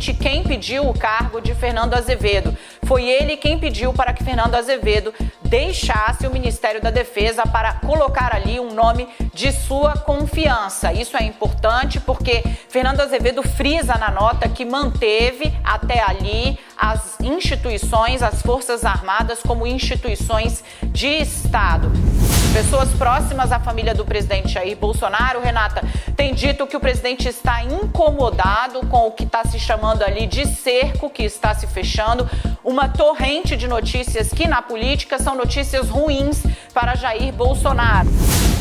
exatamente quem pediu o cargo de Fernando Azevedo. Foi ele quem pediu para que Fernando Azevedo deixasse o Ministério da Defesa para colocar ali um nome de sua confiança. Isso é importante porque Fernando Azevedo frisa na nota que manteve até ali as instituições, as Forças Armadas como instituições de Estado. Pessoas próximas à família do presidente Jair Bolsonaro, Renata, têm dito que o presidente está incomodado com o que está se chamando ali de cerco que está se fechando, uma torrente de notícias que na política são notícias ruins para Jair Bolsonaro.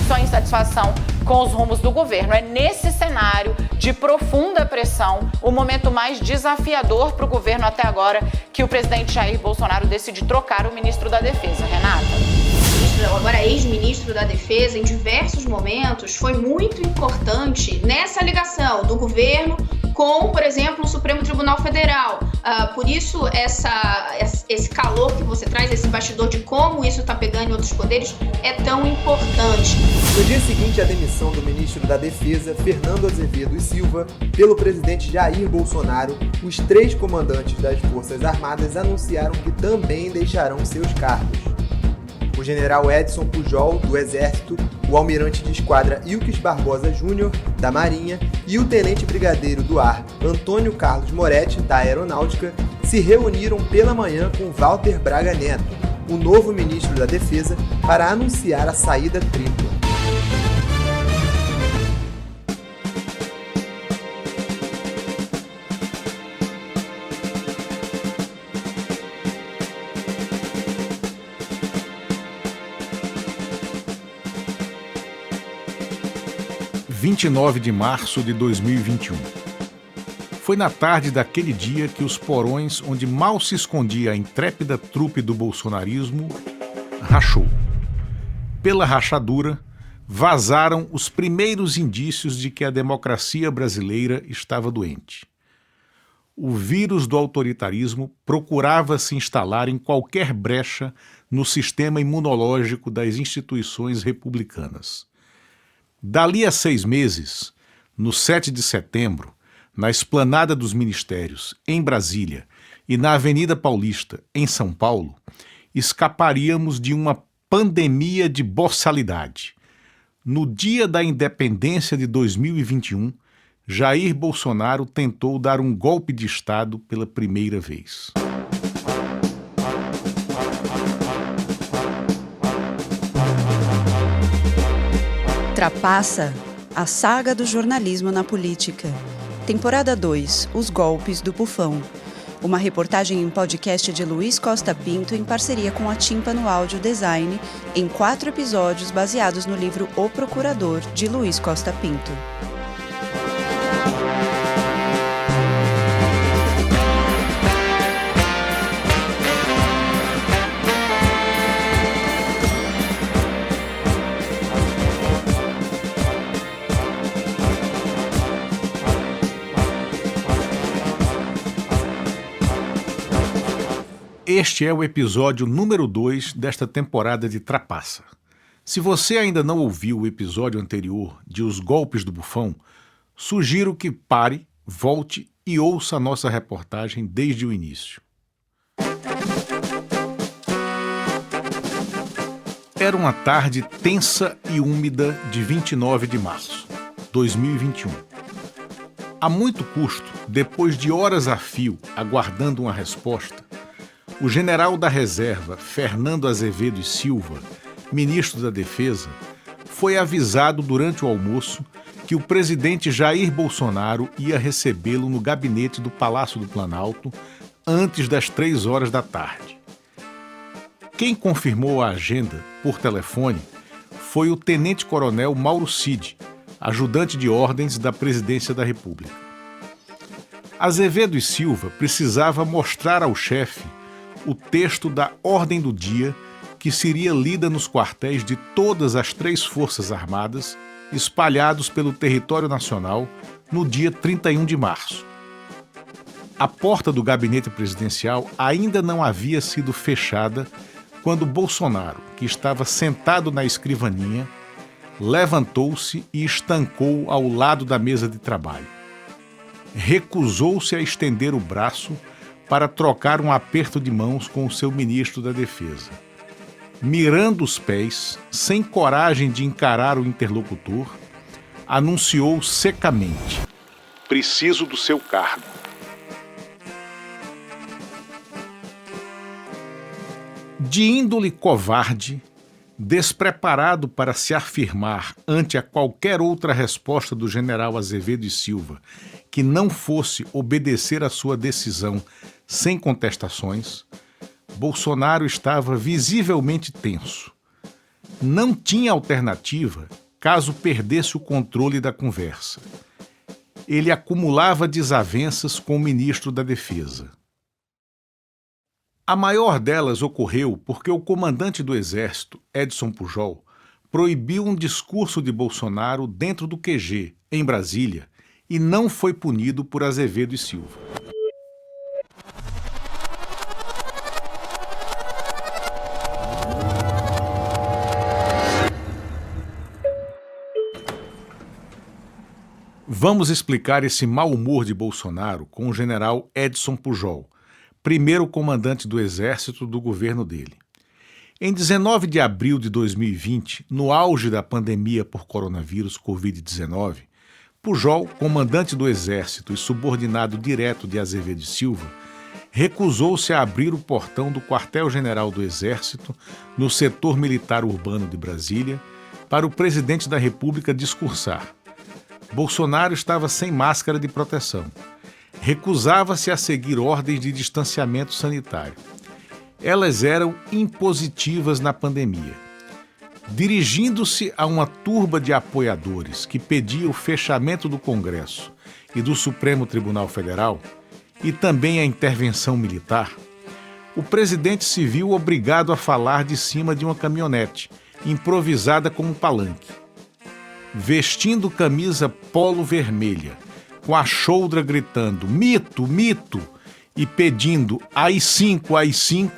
Sua insatisfação com os rumos do governo. É nesse cenário de profunda pressão, o momento mais desafiador para o governo até agora, que o presidente Jair Bolsonaro decide trocar o ministro da Defesa. Renata. Agora ex-ministro da Defesa, em diversos momentos, foi muito importante nessa ligação do governo com, por exemplo, o Supremo Tribunal Federal. Por isso, esse calor que você traz, esse bastidor de como isso está pegando em outros poderes, é tão importante. No dia seguinte à demissão do ministro da Defesa, Fernando Azevedo e Silva, pelo presidente Jair Bolsonaro, os 3 comandantes das Forças Armadas anunciaram que também deixarão seus cargos. O general Edson Pujol, do Exército, o almirante de esquadra Ilques Barbosa Júnior, da Marinha, e o tenente brigadeiro do ar Antônio Carlos Moretti, da Aeronáutica, se reuniram pela manhã com Walter Braga Neto, o novo ministro da Defesa, para anunciar a saída tripla. – 29 de março de 2021. Foi na tarde daquele dia que os porões onde mal se escondia a intrépida trupe do bolsonarismo rachou. Pela rachadura, vazaram os primeiros indícios de que a democracia brasileira estava doente. O vírus do autoritarismo procurava se instalar em qualquer brecha no sistema imunológico das instituições republicanas. Dali a 6 meses, no 7 de setembro, na Esplanada dos Ministérios, em Brasília, e na Avenida Paulista, em São Paulo, escaparíamos de uma pandemia de boçalidade. No dia da independência de 2021, Jair Bolsonaro tentou dar um golpe de Estado pela primeira vez. Trapaça, a saga do jornalismo na política. Temporada 2, Os Golpes do Bufão. Uma reportagem em podcast de Luiz Costa Pinto em parceria com a Tímpano Áudio Design, em 4 episódios baseados no livro O Procurador, de Luiz Costa Pinto. Este é o episódio número 2 desta temporada de Trapaça. Se você ainda não ouviu o episódio anterior de Os Golpes do Bufão, sugiro que pare, volte e ouça a nossa reportagem desde o início. Era uma tarde tensa e úmida de 29 de março, 2021. A muito custo, depois de horas a fio aguardando uma resposta, o general da reserva, Fernando Azevedo e Silva, ministro da Defesa, foi avisado durante o almoço que o presidente Jair Bolsonaro ia recebê-lo no gabinete do Palácio do Planalto antes das 3 horas da tarde. Quem confirmou a agenda por telefone foi o tenente-coronel Mauro Cid, ajudante de ordens da Presidência da República. Azevedo e Silva precisava mostrar ao chefe o texto da ordem do dia que seria lida nos quartéis de todas as 3 Forças Armadas espalhados pelo território nacional no dia 31 de março. A porta do gabinete presidencial ainda não havia sido fechada quando Bolsonaro, que estava sentado na escrivaninha, levantou-se e estancou ao lado da mesa de trabalho. recusou-se a estender o braço para trocar um aperto de mãos com o seu ministro da Defesa. Mirando os pés, sem coragem de encarar o interlocutor, anunciou secamente: "Preciso do seu cargo." De índole covarde, despreparado para se afirmar ante a qualquer outra resposta do general Azevedo e Silva que não fosse obedecer à sua decisão sem contestações, Bolsonaro estava visivelmente tenso. Não tinha alternativa caso perdesse o controle da conversa. Ele acumulava desavenças com o ministro da Defesa. A maior delas ocorreu porque o comandante do Exército, Edson Pujol, proibiu um discurso de Bolsonaro dentro do QG, em Brasília, e não foi punido por Azevedo e Silva. Vamos explicar esse mau humor de Bolsonaro com o general Edson Pujol, primeiro comandante do Exército do governo dele. Em 19 de abril de 2020, no auge da pandemia por coronavírus Covid-19, Pujol, comandante do Exército e subordinado direto de Azevedo e Silva, recusou-se a abrir o portão do quartel-general do Exército no setor militar urbano de Brasília para o presidente da República discursar. Bolsonaro estava sem máscara de proteção. Recusava-se a seguir ordens de distanciamento sanitário. Elas eram impositivas na pandemia. Dirigindo-se a uma turba de apoiadores que pedia o fechamento do Congresso e do Supremo Tribunal Federal, e também a intervenção militar, o presidente se viu obrigado a falar de cima de uma caminhonete, improvisada como palanque. Vestindo camisa polo vermelha, com a choldra gritando "mito, mito" e pedindo AI-5, AI-5,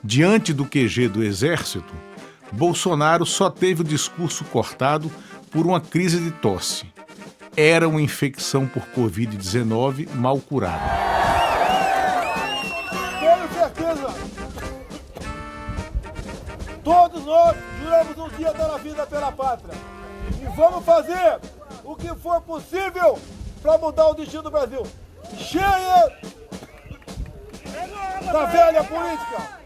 diante do QG do Exército, Bolsonaro só teve o discurso cortado por uma crise de tosse. Era uma infecção por Covid-19 mal curada. Tenho certeza, todos nós juramos um dia dar a vida pela pátria. E vamos fazer o que for possível para mudar o destino do Brasil. Cheia da velha política.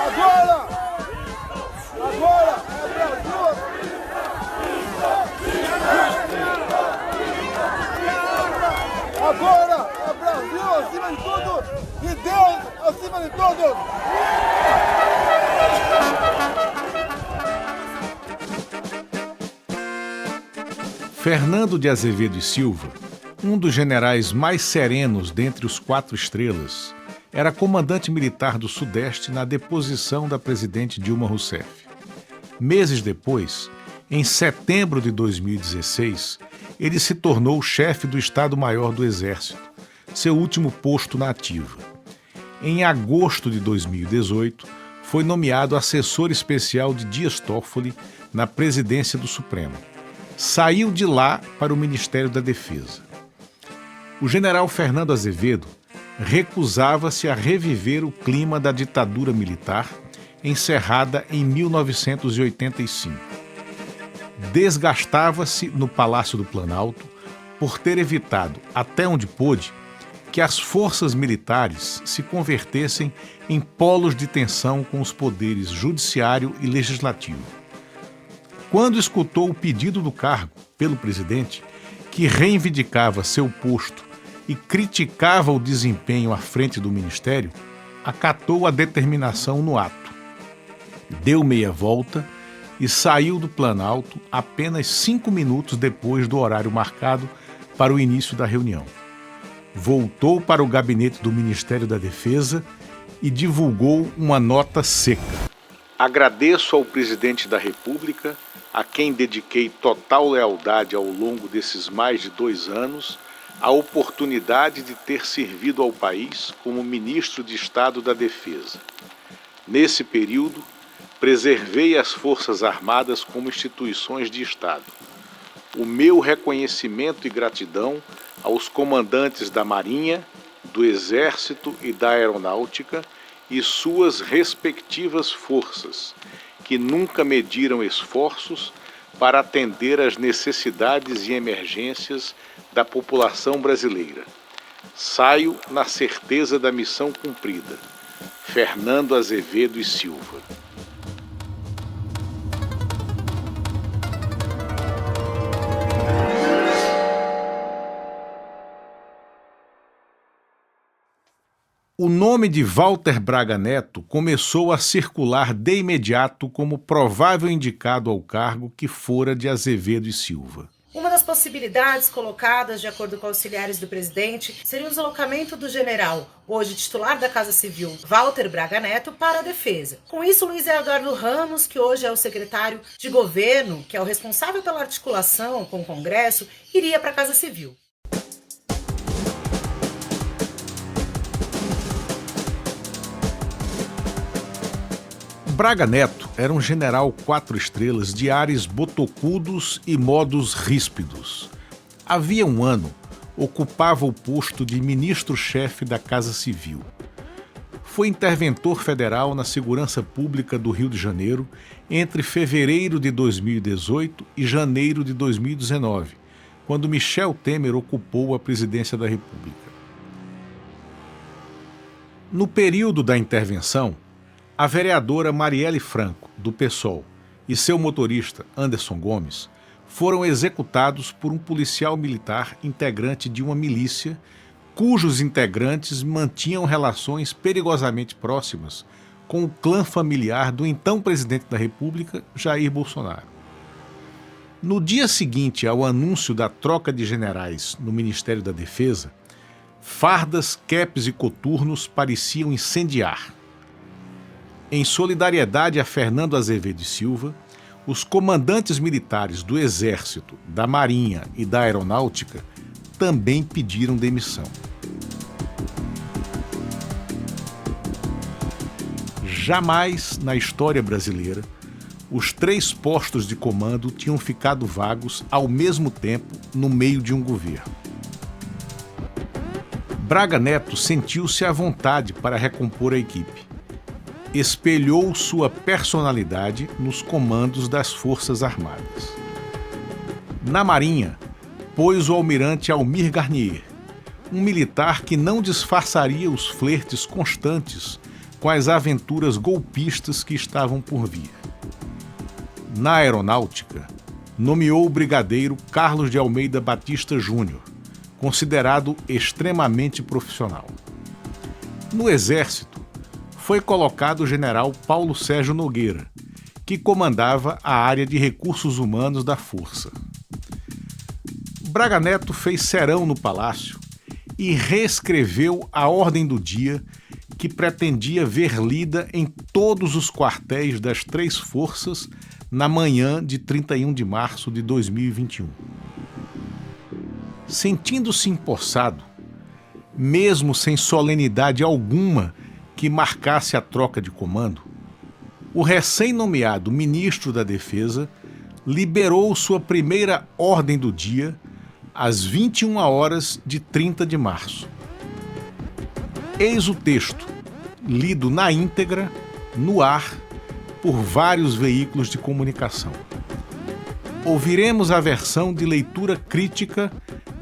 Agora é Brasil. Agora é Brasil acima de tudo e Deus acima de todos. Fernando de Azevedo e Silva, um dos generais mais serenos dentre os 4 estrelas, era comandante militar do Sudeste na deposição da presidente Dilma Rousseff. Meses depois, em setembro de 2016, ele se tornou chefe do Estado-Maior do Exército, seu último posto na ativa. Em agosto de 2018, foi nomeado assessor especial de Dias Toffoli na presidência do Supremo. Saiu de lá para o Ministério da Defesa. O general Fernando Azevedo recusava-se a reviver o clima da ditadura militar encerrada em 1985. Desgastava-se no Palácio do Planalto por ter evitado, até onde pôde, que as forças militares se convertessem em polos de tensão com os poderes judiciário e legislativo. Quando escutou o pedido do cargo pelo presidente, que reivindicava seu posto e criticava o desempenho à frente do ministério, acatou a determinação no ato. Deu meia volta e saiu do Planalto apenas 5 minutos depois do horário marcado para o início da reunião. Voltou para o gabinete do Ministério da Defesa e divulgou uma nota seca. Agradeço ao presidente da República, a quem dediquei total lealdade ao longo desses mais de 2 anos, a oportunidade de ter servido ao país como ministro de Estado da Defesa. Nesse período, preservei as Forças Armadas como instituições de Estado. o meu reconhecimento e gratidão aos comandantes da Marinha, do Exército e da Aeronáutica e suas respectivas forças, que nunca mediram esforços para atender às necessidades e emergências da população brasileira. Saio na certeza da missão cumprida. Fernando Azevedo e Silva. O nome de Walter Braga Neto começou a circular de imediato como provável indicado ao cargo que fora de Azevedo e Silva. Uma das possibilidades colocadas, de acordo com auxiliares do presidente, seria o deslocamento do general, hoje titular da Casa Civil, Walter Braga Neto, para a defesa. Com isso, Luiz Eduardo Ramos, que hoje é o secretário de governo, que é o responsável pela articulação com o Congresso, iria para a Casa Civil. Braga Neto era um general 4 estrelas de ares botocudos e modos ríspidos. Havia um ano, ocupava o posto de ministro-chefe da Casa Civil. Foi interventor federal na segurança pública do Rio de Janeiro entre fevereiro de 2018 e janeiro de 2019, quando Michel Temer ocupou a presidência da República. No período da intervenção, a vereadora Marielle Franco, do PSOL, e seu motorista, Anderson Gomes, foram executados por um policial militar integrante de uma milícia, cujos integrantes mantinham relações perigosamente próximas com o clã familiar do então presidente da República, Jair Bolsonaro. No dia seguinte ao anúncio da troca de generais no Ministério da Defesa, fardas, capes e coturnos pareciam incendiar. Em solidariedade a Fernando Azevedo e Silva, os comandantes militares do Exército, da Marinha e da Aeronáutica também pediram demissão. Jamais na história brasileira, os 3 postos de comando tinham ficado vagos ao mesmo tempo no meio de um governo. Braga Neto sentiu-se à vontade para recompor a equipe. Espelhou sua personalidade nos comandos das Forças Armadas. Na Marinha, pôs o almirante Almir Garnier, um militar que não disfarçaria os flertes constantes com as aventuras golpistas que estavam por vir. Na Aeronáutica, nomeou o brigadeiro Carlos de Almeida Batista Júnior, considerado extremamente profissional. No Exército, foi colocado o general Paulo Sérgio Nogueira, que comandava a área de recursos humanos da Força. Braga Neto fez serão no Palácio e reescreveu a ordem do dia que pretendia ver lida em todos os quartéis das 3 forças na manhã de 31 de março de 2021. Sentindo-se empossado, mesmo sem solenidade alguma que marcasse a troca de comando, o recém-nomeado ministro da Defesa liberou sua primeira ordem do dia às 21 horas de 30 de março. Eis o texto, lido na íntegra, no ar, por vários veículos de comunicação. Ouviremos a versão de leitura crítica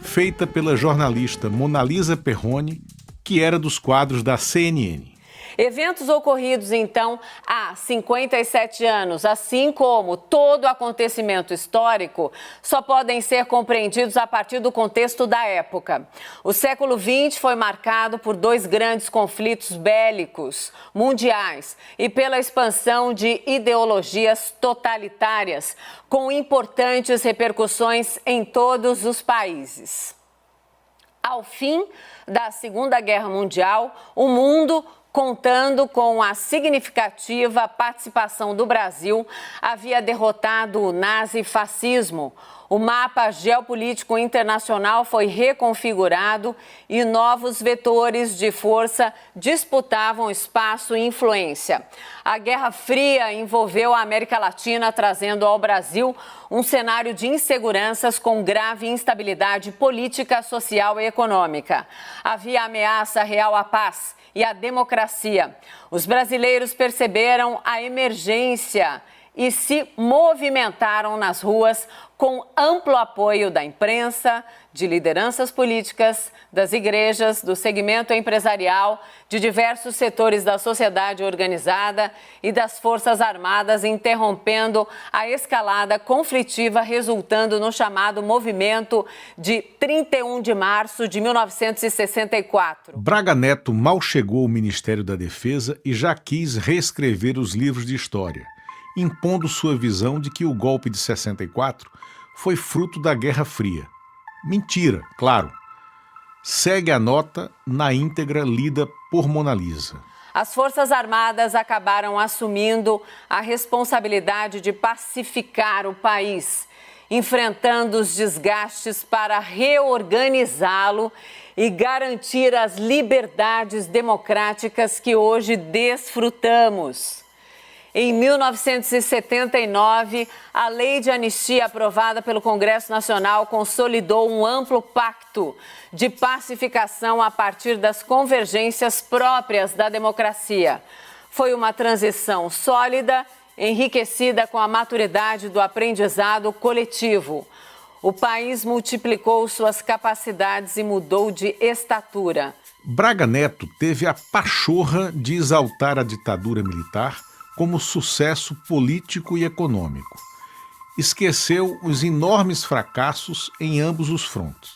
feita pela jornalista Monalisa Perrone, que era dos quadros da CNN. Eventos ocorridos, então, há 57 anos, assim como todo acontecimento histórico, só podem ser compreendidos a partir do contexto da época. O século XX foi marcado por 2 grandes conflitos bélicos mundiais e pela expansão de ideologias totalitárias, com importantes repercussões em todos os países. Ao fim da Segunda Guerra Mundial, o mundo, contando com a significativa participação do Brasil, havia derrotado o nazifascismo. O mapa geopolítico internacional foi reconfigurado e novos vetores de força disputavam espaço e influência. A Guerra Fria envolveu a América Latina, trazendo ao Brasil um cenário de inseguranças com grave instabilidade política, social e econômica. Havia ameaça real à paz e à democracia. Os brasileiros perceberam a emergência e se movimentaram nas ruas com amplo apoio da imprensa, de lideranças políticas, das igrejas, do segmento empresarial, de diversos setores da sociedade organizada e das Forças Armadas, interrompendo a escalada conflitiva, resultando no chamado movimento de 31 de março de 1964. Braga Neto mal chegou ao Ministério da Defesa e já quis reescrever os livros de história, impondo sua visão de que o golpe de 64 foi fruto da Guerra Fria. Mentira, claro. Segue a nota na íntegra lida por Mona Lisa. As Forças Armadas acabaram assumindo a responsabilidade de pacificar o país, enfrentando os desgastes para reorganizá-lo e garantir as liberdades democráticas que hoje desfrutamos. Em 1979, a Lei de Anistia aprovada pelo Congresso Nacional consolidou um amplo pacto de pacificação a partir das convergências próprias da democracia. Foi uma transição sólida, enriquecida com a maturidade do aprendizado coletivo. O país multiplicou suas capacidades e mudou de estatura. Braga Neto teve a pachorra de exaltar a ditadura militar como sucesso político e econômico. Esqueceu os enormes fracassos em ambos os frontes.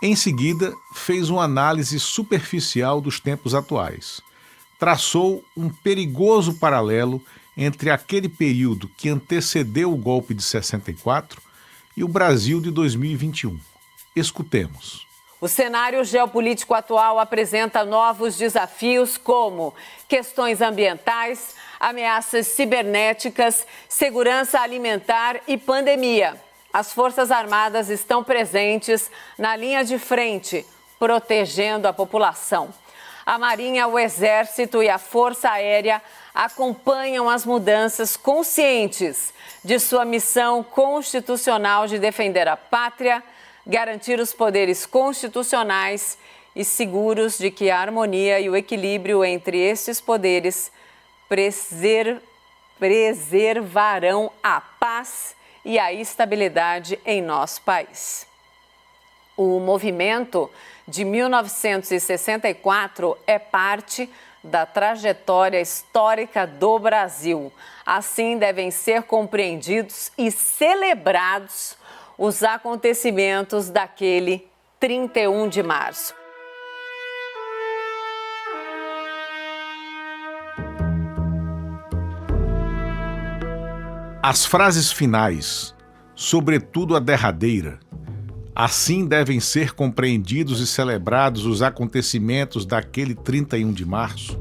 Em seguida, fez uma análise superficial dos tempos atuais. Traçou um perigoso paralelo entre aquele período que antecedeu o golpe de 64 e o Brasil de 2021. Escutemos. O cenário geopolítico atual apresenta novos desafios como questões ambientais, ameaças cibernéticas, segurança alimentar e pandemia. As Forças Armadas estão presentes na linha de frente, protegendo a população. A Marinha, o Exército e a Força Aérea acompanham as mudanças conscientes de sua missão constitucional de defender a pátria, garantir os poderes constitucionais e seguros de que a harmonia e o equilíbrio entre estes poderes preservarão a paz e a estabilidade em nosso país. O movimento de 1964 é parte da trajetória histórica do Brasil. Assim, devem ser compreendidos e celebrados os acontecimentos daquele 31 de março. As frases finais, sobretudo a derradeira, assim devem ser compreendidos e celebrados os acontecimentos daquele 31 de março,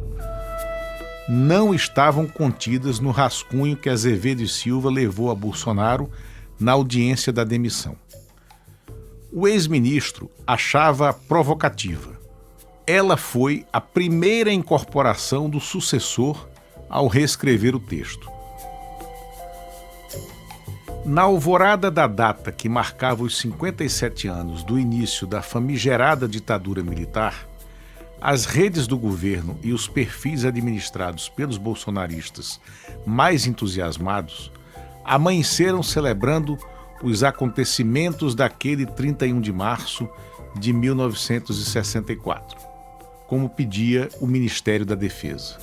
não estavam contidas no rascunho que Azevedo e Silva levou a Bolsonaro na audiência da demissão. O ex-ministro achava provocativa. Ela foi a primeira incorporação do sucessor ao reescrever o texto. Na alvorada da data que marcava os 57 anos do início da famigerada ditadura militar, as redes do governo e os perfis administrados pelos bolsonaristas mais entusiasmados amanheceram celebrando os acontecimentos daquele 31 de março de 1964, como pedia o Ministério da Defesa.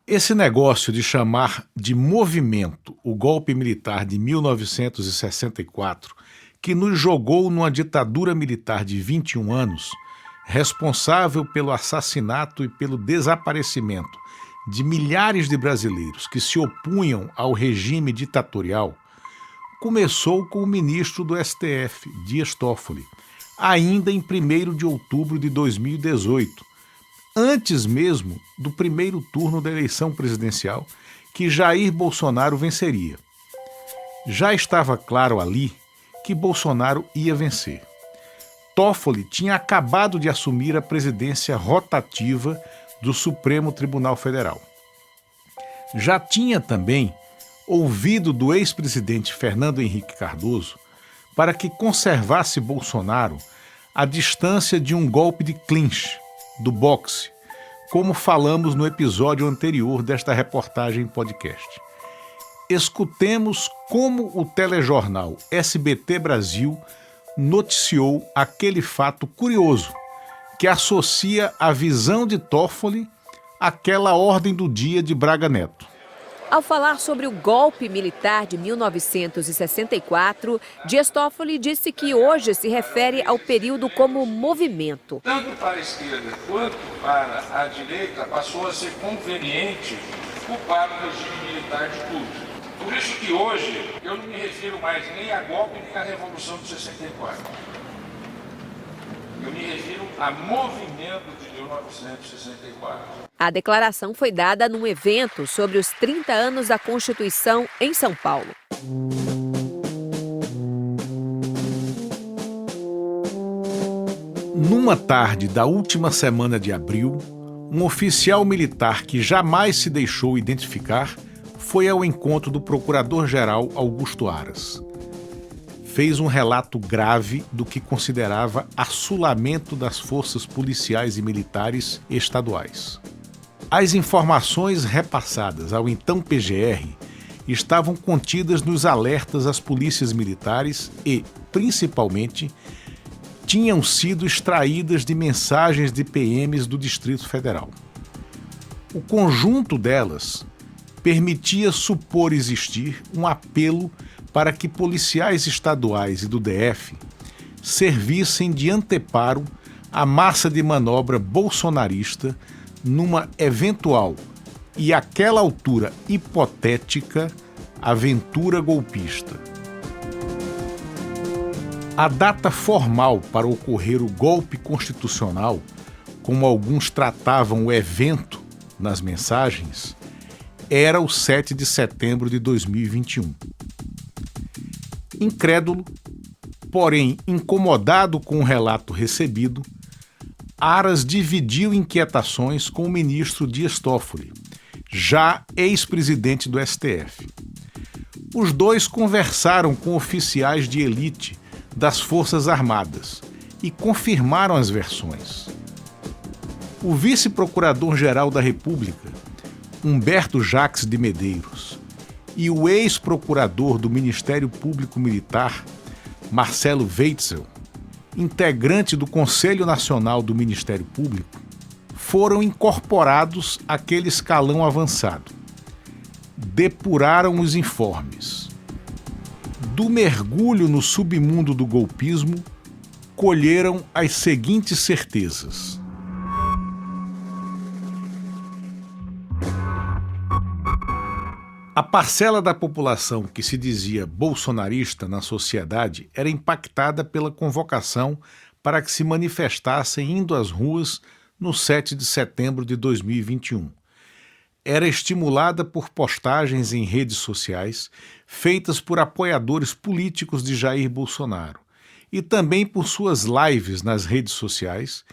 Esse negócio de chamar de movimento o golpe militar de 1964, que nos jogou numa ditadura militar de 21 anos, responsável pelo assassinato e pelo desaparecimento de milhares de brasileiros que se opunham ao regime ditatorial, começou com o ministro do STF, Dias Toffoli, ainda em 1º de outubro de 2018, antes mesmo do primeiro turno da eleição presidencial, que Jair Bolsonaro venceria. Já estava claro ali que Bolsonaro ia vencer. Toffoli tinha acabado de assumir a presidência rotativa do Supremo Tribunal Federal. Já tinha também ouvido do ex-presidente Fernando Henrique Cardoso para que conservasse Bolsonaro à distância de um golpe de clinch, do boxe, como falamos no episódio anterior desta reportagem em podcast. Escutemos como o telejornal SBT Brasil noticiou aquele fato curioso que associa a visão de Toffoli àquela ordem do dia de Braga Neto. Ao falar sobre o golpe militar de 1964, Dias Toffoli disse que hoje se refere ao período como movimento. Tanto para a esquerda quanto para a direita passou a ser conveniente culpar o regime militar de tudo. Por isso que hoje eu não me refiro mais nem a golpe nem à Revolução de 64. Eu me refiro a movimento de 1964. A declaração foi dada num evento sobre os 30 anos da Constituição em São Paulo. Numa tarde da última semana de abril, um oficial militar que jamais se deixou identificar foi ao encontro do procurador-geral Augusto Aras. Fez um relato grave do que considerava assulamento das forças policiais e militares estaduais. As informações repassadas ao então PGR estavam contidas nos alertas às polícias militares e, principalmente, tinham sido extraídas de mensagens de PMs do Distrito Federal. O conjunto delas permitia supor existir um apelo para que policiais estaduais e do DF servissem de anteparo à massa de manobra bolsonarista numa eventual e àquela altura hipotética aventura golpista. A data formal para ocorrer o golpe constitucional, como alguns tratavam o evento nas mensagens, era o 7 de setembro de 2021. Incrédulo, porém incomodado com o relato recebido, Aras dividiu inquietações com o ministro Dias Toffoli, já ex-presidente do STF. Os dois conversaram com oficiais de elite das Forças Armadas e confirmaram as versões. O vice-procurador-geral da República, Humberto Jacques de Medeiros, e o ex-procurador do Ministério Público Militar, Marcelo Weitzel, integrante do Conselho Nacional do Ministério Público, foram incorporados àquele escalão avançado. Depuraram os informes. Do mergulho no submundo do golpismo, colheram as seguintes certezas. A parcela da população que se dizia bolsonarista na sociedade era impactada pela convocação para que se manifestassem indo às ruas no 7 de setembro de 2021. Era estimulada por postagens em redes sociais feitas por apoiadores políticos de Jair Bolsonaro e também por suas lives nas redes sociais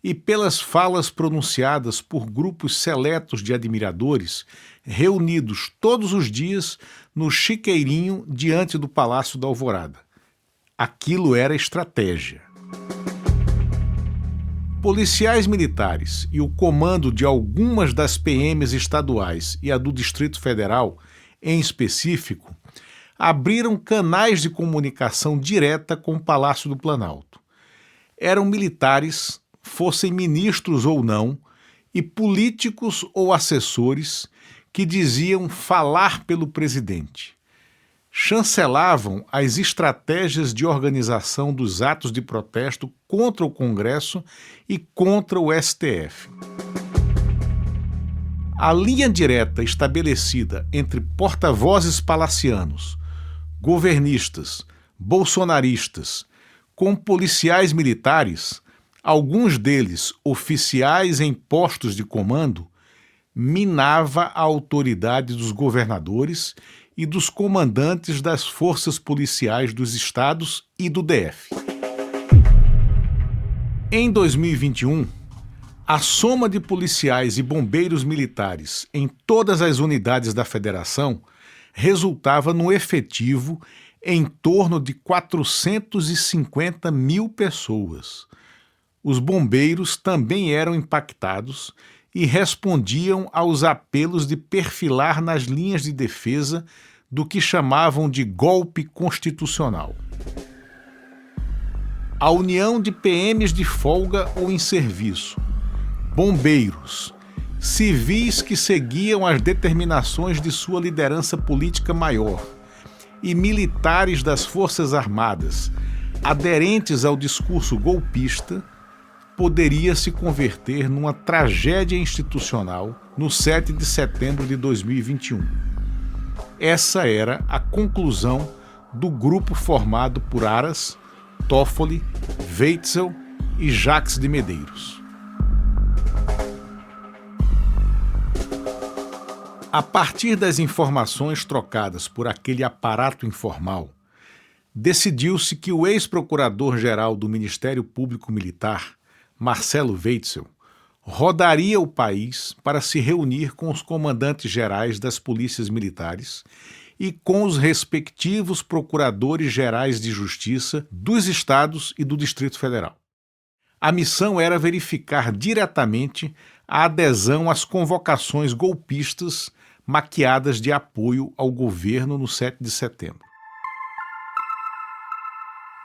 e pelas falas pronunciadas por grupos seletos de admiradores reunidos todos os dias no chiqueirinho diante do Palácio da Alvorada. Aquilo era estratégia. Policiais militares e o comando de algumas das PMs estaduais e a do Distrito Federal, em específico, abriram canais de comunicação direta com o Palácio do Planalto. Eram militares, fossem ministros ou não, e políticos ou assessores que diziam falar pelo presidente. Chancelavam as estratégias de organização dos atos de protesto contra o Congresso e contra o STF. A linha direta estabelecida entre porta-vozes palacianos, governistas, bolsonaristas, com policiais militares, alguns deles oficiais em postos de comando, minava a autoridade dos governadores e dos comandantes das forças policiais dos estados e do DF. Em 2021, a soma de policiais e bombeiros militares em todas as unidades da federação resultava no efetivo em torno de 450 mil pessoas. Os bombeiros também eram impactados e respondiam aos apelos de perfilar nas linhas de defesa do que chamavam de golpe constitucional. A união de PMs de folga ou em serviço, bombeiros, civis que seguiam as determinações de sua liderança política maior e militares das Forças Armadas, aderentes ao discurso golpista, poderia se converter numa tragédia institucional no 7 de setembro de 2021. Essa era a conclusão do grupo formado por Aras, Toffoli, Weitzel e Jacques de Medeiros. A partir das informações trocadas por aquele aparato informal, decidiu-se que o ex-procurador-geral do Ministério Público Militar, Marcelo Weitzel, rodaria o país para se reunir com os comandantes gerais das polícias militares e com os respectivos procuradores gerais de justiça dos estados e do Distrito Federal. A missão era verificar diretamente a adesão às convocações golpistas maquiadas de apoio ao governo no 7 de setembro.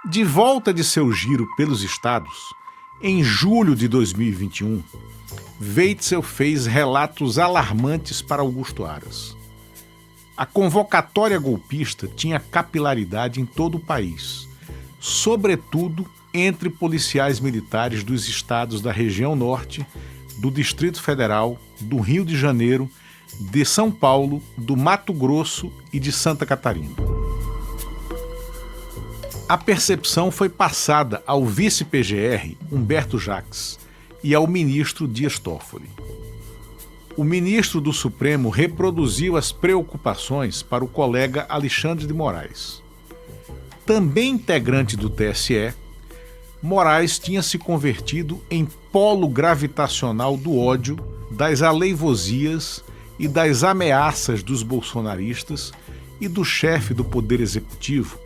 De volta de seu giro pelos estados, em julho de 2021, Weitzel fez relatos alarmantes para Augusto Aras. A convocatória golpista tinha capilaridade em todo o país, sobretudo entre policiais militares dos estados da região norte, do Distrito Federal, do Rio de Janeiro, de São Paulo, do Mato Grosso e de Santa Catarina. A percepção foi passada ao vice-PGR, Humberto Jacques, e ao ministro Dias Toffoli. O ministro do Supremo reproduziu as preocupações para o colega Alexandre de Moraes. Também integrante do TSE, Moraes tinha se convertido em polo gravitacional do ódio, das aleivosias e das ameaças dos bolsonaristas e do chefe do Poder Executivo,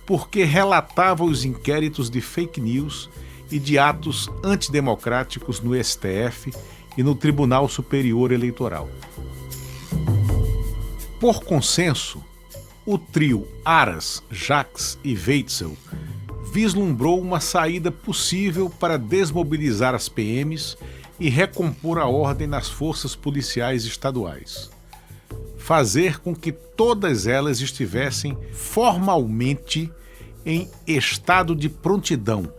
porque relatava os inquéritos de fake news e de atos antidemocráticos no STF e no Tribunal Superior Eleitoral. Por consenso, o trio Aras, Jacques e Weitzel vislumbrou uma saída possível para desmobilizar as PMs e recompor a ordem nas forças policiais estaduais. Fazer com que todas elas estivessem formalmente em estado de prontidão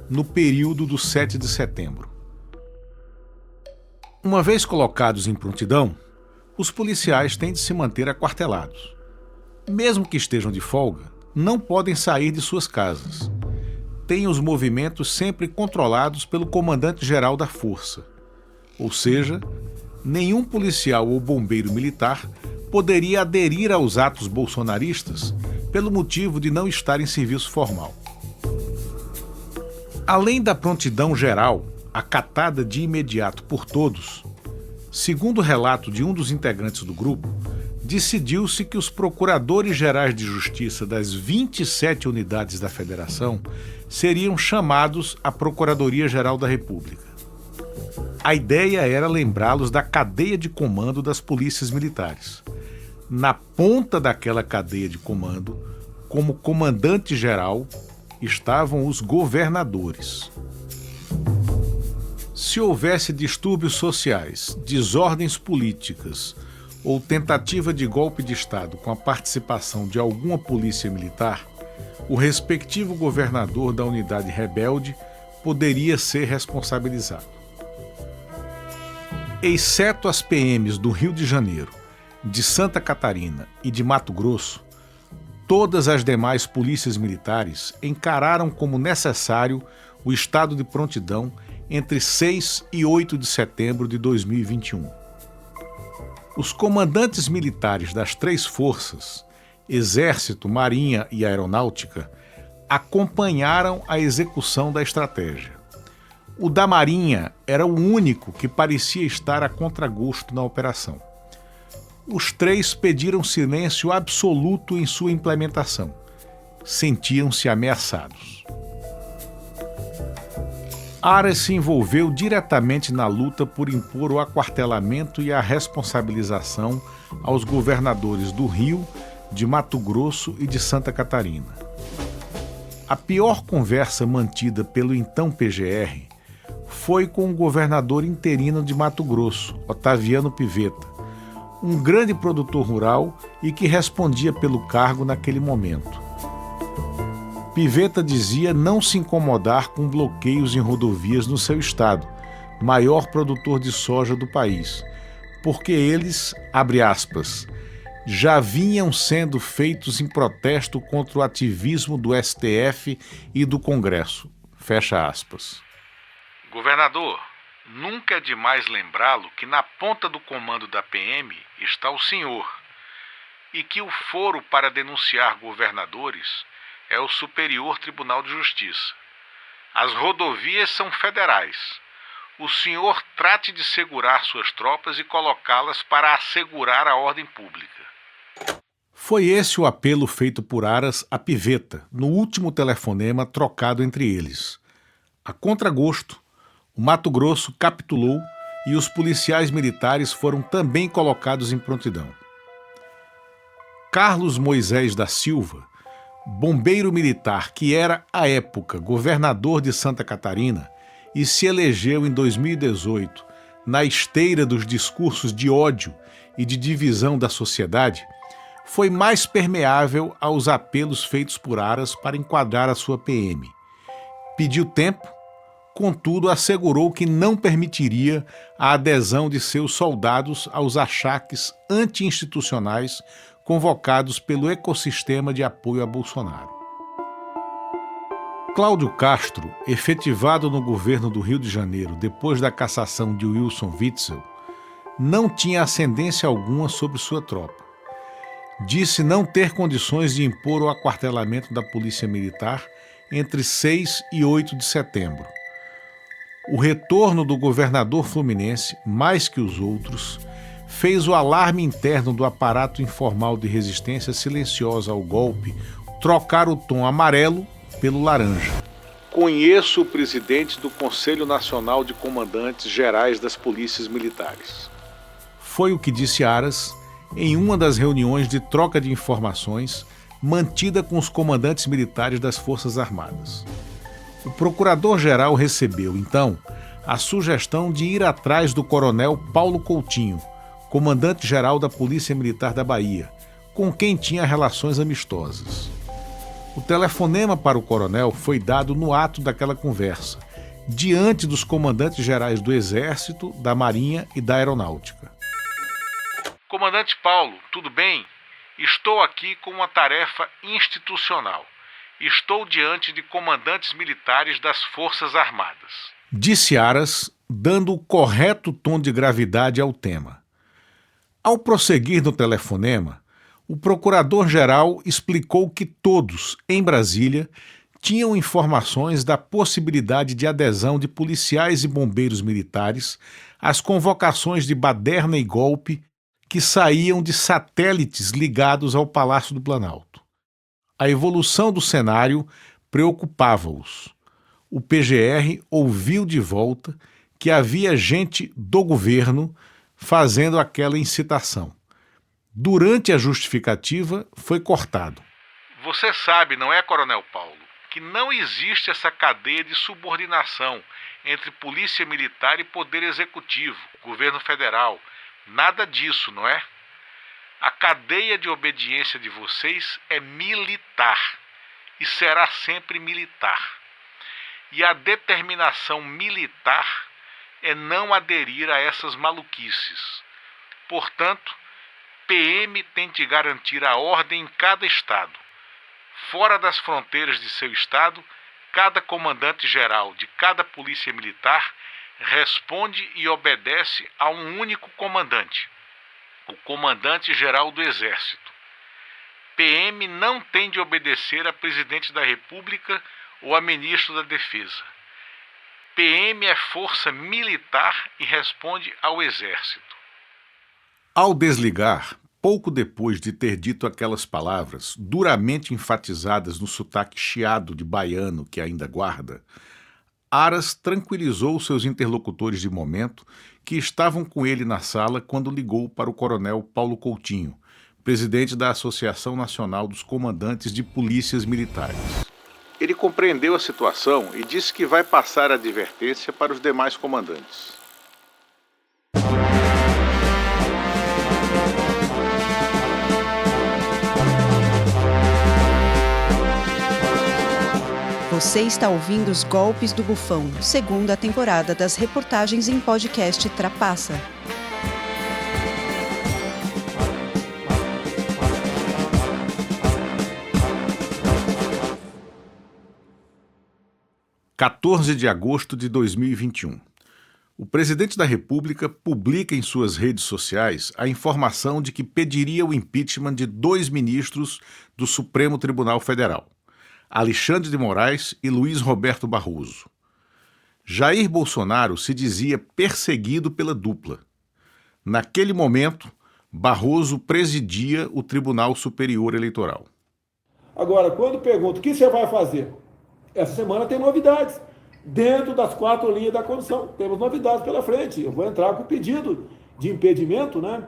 no período do 7 de setembro. Uma vez colocados em prontidão, os policiais têm de se manter aquartelados. Mesmo que estejam de folga, não podem sair de suas casas. Têm os movimentos sempre controlados pelo comandante-geral da força. Ou seja, nenhum policial ou bombeiro militar poderia aderir aos atos bolsonaristas pelo motivo de não estar em serviço formal. Além da prontidão geral, acatada de imediato por todos, segundo o relato de um dos integrantes do grupo, decidiu-se que os procuradores gerais de justiça das 27 unidades da federação seriam chamados à Procuradoria-Geral da República. A ideia era lembrá-los da cadeia de comando das polícias militares. Na ponta daquela cadeia de comando, como comandante-geral, estavam os governadores. Se houvesse distúrbios sociais, desordens políticas ou tentativa de golpe de Estado com a participação de alguma polícia militar, o respectivo governador da unidade rebelde poderia ser responsabilizado. Exceto as PMs do Rio de Janeiro, de Santa Catarina e de Mato Grosso, todas as demais polícias militares encararam como necessário o estado de prontidão entre 6 e 8 de setembro de 2021. Os comandantes militares das três forças, Exército, Marinha e Aeronáutica, acompanharam a execução da estratégia. O da Marinha era o único que parecia estar a contragosto na operação. Os três pediram silêncio absoluto em sua implementação. Sentiam-se ameaçados. Aras se envolveu diretamente na luta por impor o aquartelamento e a responsabilização aos governadores do Rio, de Mato Grosso e de Santa Catarina. A pior conversa mantida pelo então PGR foi com o governador interino de Mato Grosso, Otaviano Pivetta, um grande produtor rural e que respondia pelo cargo naquele momento. Pivetta dizia não se incomodar com bloqueios em rodovias no seu estado, maior produtor de soja do país, porque eles, abre aspas, já vinham sendo feitos em protesto contra o ativismo do STF e do Congresso. Fecha aspas. Governador, nunca é demais lembrá-lo que na ponta do comando da PM está o senhor e que o foro para denunciar governadores é o Superior Tribunal de Justiça. As rodovias são federais. O senhor trate de segurar suas tropas e colocá-las para assegurar a ordem pública. Foi esse o apelo feito por Aras a Pivetta no último telefonema trocado entre eles. A contragosto, o Mato Grosso capitulou e os policiais militares foram também colocados em prontidão. Carlos Moisés da Silva, bombeiro militar que era, à época, governador de Santa Catarina e se elegeu em 2018 na esteira dos discursos de ódio e de divisão da sociedade, foi mais permeável aos apelos feitos por Aras para enquadrar a sua PM. Pediu tempo, contudo assegurou que não permitiria a adesão de seus soldados aos achaques anti-institucionais convocados pelo ecossistema de apoio a Bolsonaro. Cláudio Castro, efetivado no governo do Rio de Janeiro depois da cassação de Wilson Witzel, não tinha ascendência alguma sobre sua tropa. Disse não ter condições de impor o aquartelamento da Polícia Militar entre 6 e 8 de setembro. O retorno do governador fluminense, mais que os outros, fez o alarme interno do aparato informal de resistência silenciosa ao golpe trocar o tom amarelo pelo laranja. Conheço o presidente do Conselho Nacional de Comandantes Gerais das Polícias Militares. Foi o que disse Aras em uma das reuniões de troca de informações mantida com os comandantes militares das Forças Armadas. O procurador-geral recebeu, então, a sugestão de ir atrás do coronel Paulo Coutinho, comandante-geral da Polícia Militar da Bahia, com quem tinha relações amistosas. O telefonema para o coronel foi dado no ato daquela conversa, diante dos comandantes gerais do Exército, da Marinha e da Aeronáutica. Comandante Paulo, tudo bem? Estou aqui com uma tarefa institucional. Estou diante de comandantes militares das Forças Armadas. Disse Aras, dando o correto tom de gravidade ao tema. Ao prosseguir no telefonema, o procurador-geral explicou que todos, em Brasília, tinham informações da possibilidade de adesão de policiais e bombeiros militares às convocações de baderna e golpe que saíam de satélites ligados ao Palácio do Planalto. A evolução do cenário preocupava-os. O PGR ouviu de volta que havia gente do governo fazendo aquela incitação. Durante a justificativa, foi cortado. Você sabe, não é, Coronel Paulo, que não existe essa cadeia de subordinação entre Polícia Militar e Poder Executivo, Governo Federal. Nada disso, não é? A cadeia de obediência de vocês é militar e será sempre militar. E a determinação militar é não aderir a essas maluquices. Portanto, PM tem de garantir a ordem em cada estado, Fora das fronteiras de seu estado, cada comandante-geral de cada polícia militar responde e obedece a um único comandante, o comandante-geral do Exército. PM não tem de obedecer a presidente da República ou a ministro da Defesa. PM é força militar e responde ao Exército. Ao desligar, pouco depois de ter dito aquelas palavras, duramente enfatizadas no sotaque chiado de baiano que ainda guarda, Aras tranquilizou seus interlocutores de momento que estavam com ele na sala quando ligou para o coronel Paulo Coutinho, presidente da Associação Nacional dos Comandantes de Polícias Militares. Ele compreendeu a situação e disse que vai passar a advertência para os demais comandantes. Você está ouvindo Os Golpes do Bufão, segunda temporada das reportagens em podcast Trapaça. – 14 de agosto de 2021. O presidente da República publica em suas redes sociais a informação de que pediria o impeachment de 2 ministros do Supremo Tribunal Federal, Alexandre de Moraes e Luiz Roberto Barroso. Jair Bolsonaro se dizia perseguido pela dupla. Naquele momento, Barroso presidia o Tribunal Superior Eleitoral. Agora, quando pergunto o que você vai fazer, essa semana tem novidades. Dentro das 4 linhas da condição, temos novidades pela frente. Eu vou entrar com o pedido de impedimento, né,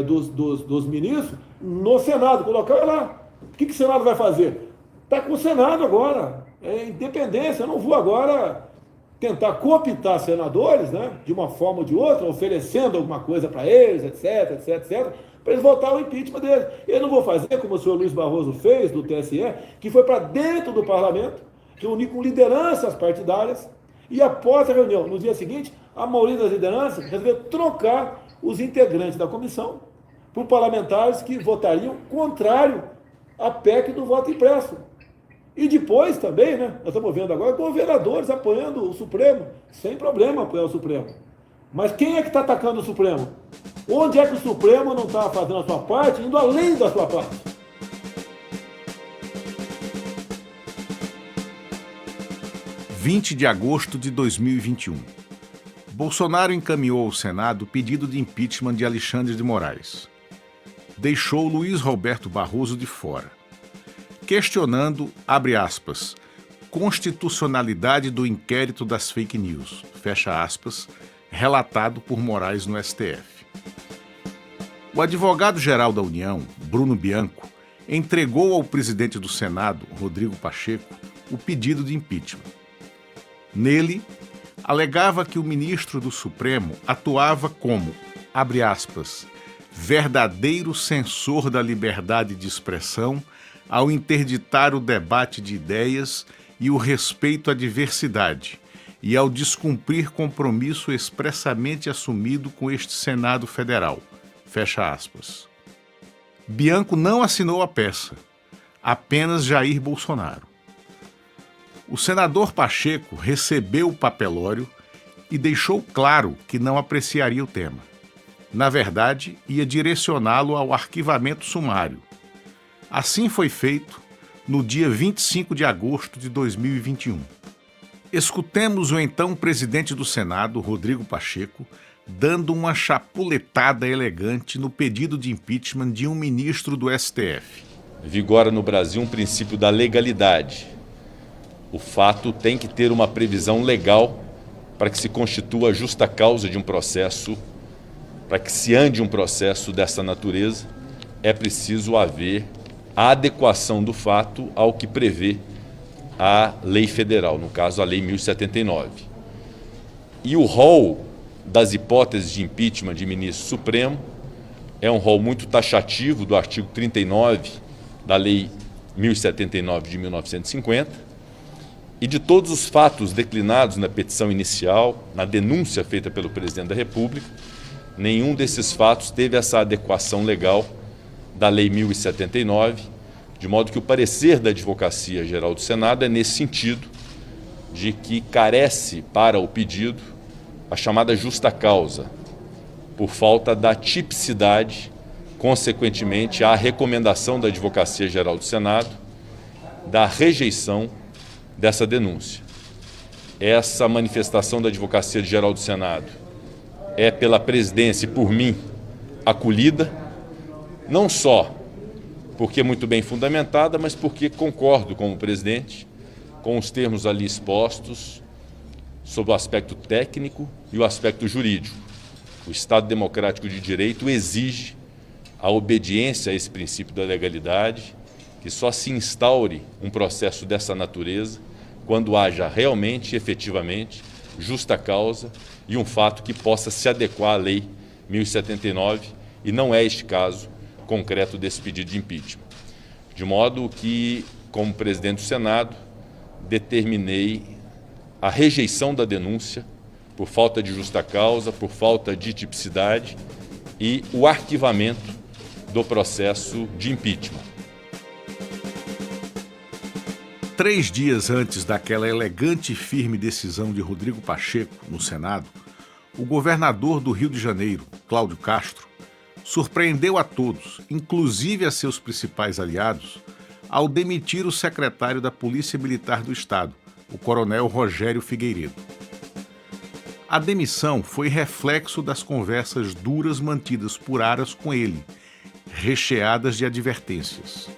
dos ministros no Senado, colocar lá. O que o Senado vai fazer? Está com o Senado agora, é independência. Eu não vou agora tentar cooptar senadores, né, de uma forma ou de outra, oferecendo alguma coisa para eles, etc, para eles votarem o impeachment deles. Eu não vou fazer como o senhor Luiz Barroso fez do TSE, que foi para dentro do parlamento, reunir com lideranças partidárias, e após a reunião, no dia seguinte, a maioria das lideranças resolveu trocar os integrantes da comissão por parlamentares que votariam contrário à PEC do voto impresso. E depois também, né, nós estamos vendo agora governadores apoiando o Supremo, sem problema apoiar o Supremo. Mas quem é que está atacando o Supremo? Onde é que o Supremo não está fazendo a sua parte, indo além da sua parte? – 20 de agosto de 2021. Bolsonaro encaminhou ao Senado o pedido de impeachment de Alexandre de Moraes. Deixou Luiz Roberto Barroso de fora, questionando, abre aspas, constitucionalidade do inquérito das fake news, fecha aspas, relatado por Moraes no STF. O advogado-geral da União, Bruno Bianco, entregou ao presidente do Senado, Rodrigo Pacheco, o pedido de impeachment. Nele, alegava que o ministro do Supremo atuava como, abre aspas, verdadeiro censor da liberdade de expressão ao interditar o debate de ideias e o respeito à diversidade e ao descumprir compromisso expressamente assumido com este Senado Federal, fecha aspas. Bianco não assinou a peça, apenas Jair Bolsonaro. O senador Pacheco recebeu o papelório e deixou claro que não apreciaria o tema. Na verdade, ia direcioná-lo ao arquivamento sumário. Assim foi feito no dia 25 de agosto de 2021. Escutemos o então presidente do Senado, Rodrigo Pacheco, dando uma chapuletada elegante no pedido de impeachment de um ministro do STF. Vigora no Brasil um princípio da legalidade. O fato tem que ter uma previsão legal para que se constitua a justa causa de um processo, para que se ande um processo dessa natureza, é preciso haver a adequação do fato ao que prevê a lei federal, no caso a lei 1079. E o rol das hipóteses de impeachment de ministro supremo é um rol muito taxativo do artigo 39 da lei 1079 de 1950, e de todos os fatos declinados na petição inicial, na denúncia feita pelo presidente da República, nenhum desses fatos teve essa adequação legal da Lei 1079, De modo que o parecer da Advocacia Geral do Senado é nesse sentido, de que carece para o pedido a chamada justa causa, por falta da tipicidade, consequentemente, à recomendação da Advocacia Geral do Senado da rejeição dessa denúncia. Essa manifestação da Advocacia Geral do Senado é pela presidência e por mim acolhida, não só porque é muito bem fundamentada, mas porque concordo com o presidente com os termos ali expostos sobre o aspecto técnico e o aspecto jurídico. O Estado Democrático de Direito exige a obediência a esse princípio da legalidade, que só se instaure um processo dessa natureza quando haja realmente e efetivamente justa causa e um fato que possa se adequar à Lei 1079, e não é este caso concreto desse pedido de impeachment. De modo que, como presidente do Senado, determinei a rejeição da denúncia por falta de justa causa, por falta de tipicidade e o arquivamento do processo de impeachment. 3 dias antes daquela elegante e firme decisão de Rodrigo Pacheco no Senado, o governador do Rio de Janeiro, Cláudio Castro, surpreendeu a todos, inclusive a seus principais aliados, ao demitir o secretário da Polícia Militar do Estado, o coronel Rogério Figueiredo. A demissão foi reflexo das conversas duras mantidas por Aras com ele, recheadas de advertências.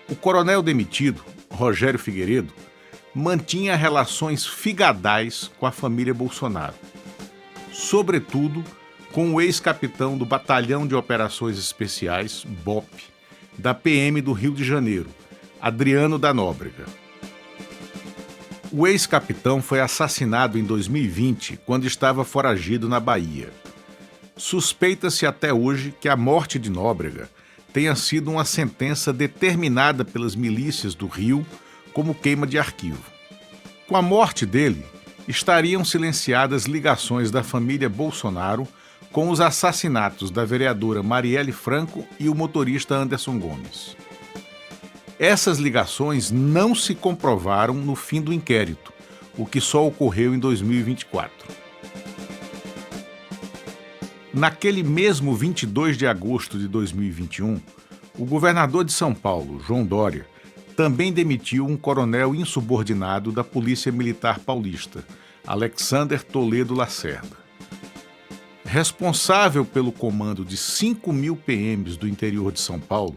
O coronel demitido, Rogério Figueiredo, mantinha relações figadais com a família Bolsonaro, sobretudo com o ex-capitão do Batalhão de Operações Especiais, BOP, da PM do Rio de Janeiro, Adriano da Nóbrega. O ex-capitão foi assassinado em 2020, quando estava foragido na Bahia. Suspeita-se até hoje que a morte de Nóbrega tenha sido uma sentença determinada pelas milícias do Rio como queima de arquivo. Com a morte dele, estariam silenciadas ligações da família Bolsonaro com os assassinatos da vereadora Marielle Franco e o motorista Anderson Gomes. Essas ligações não se comprovaram no fim do inquérito, o que só ocorreu em 2024. Naquele mesmo 22 de agosto de 2021, o governador de São Paulo, João Dória, também demitiu um coronel insubordinado da Polícia Militar Paulista, Alexander Toledo Lacerda. Responsável pelo comando de 5.000 PMs do interior de São Paulo,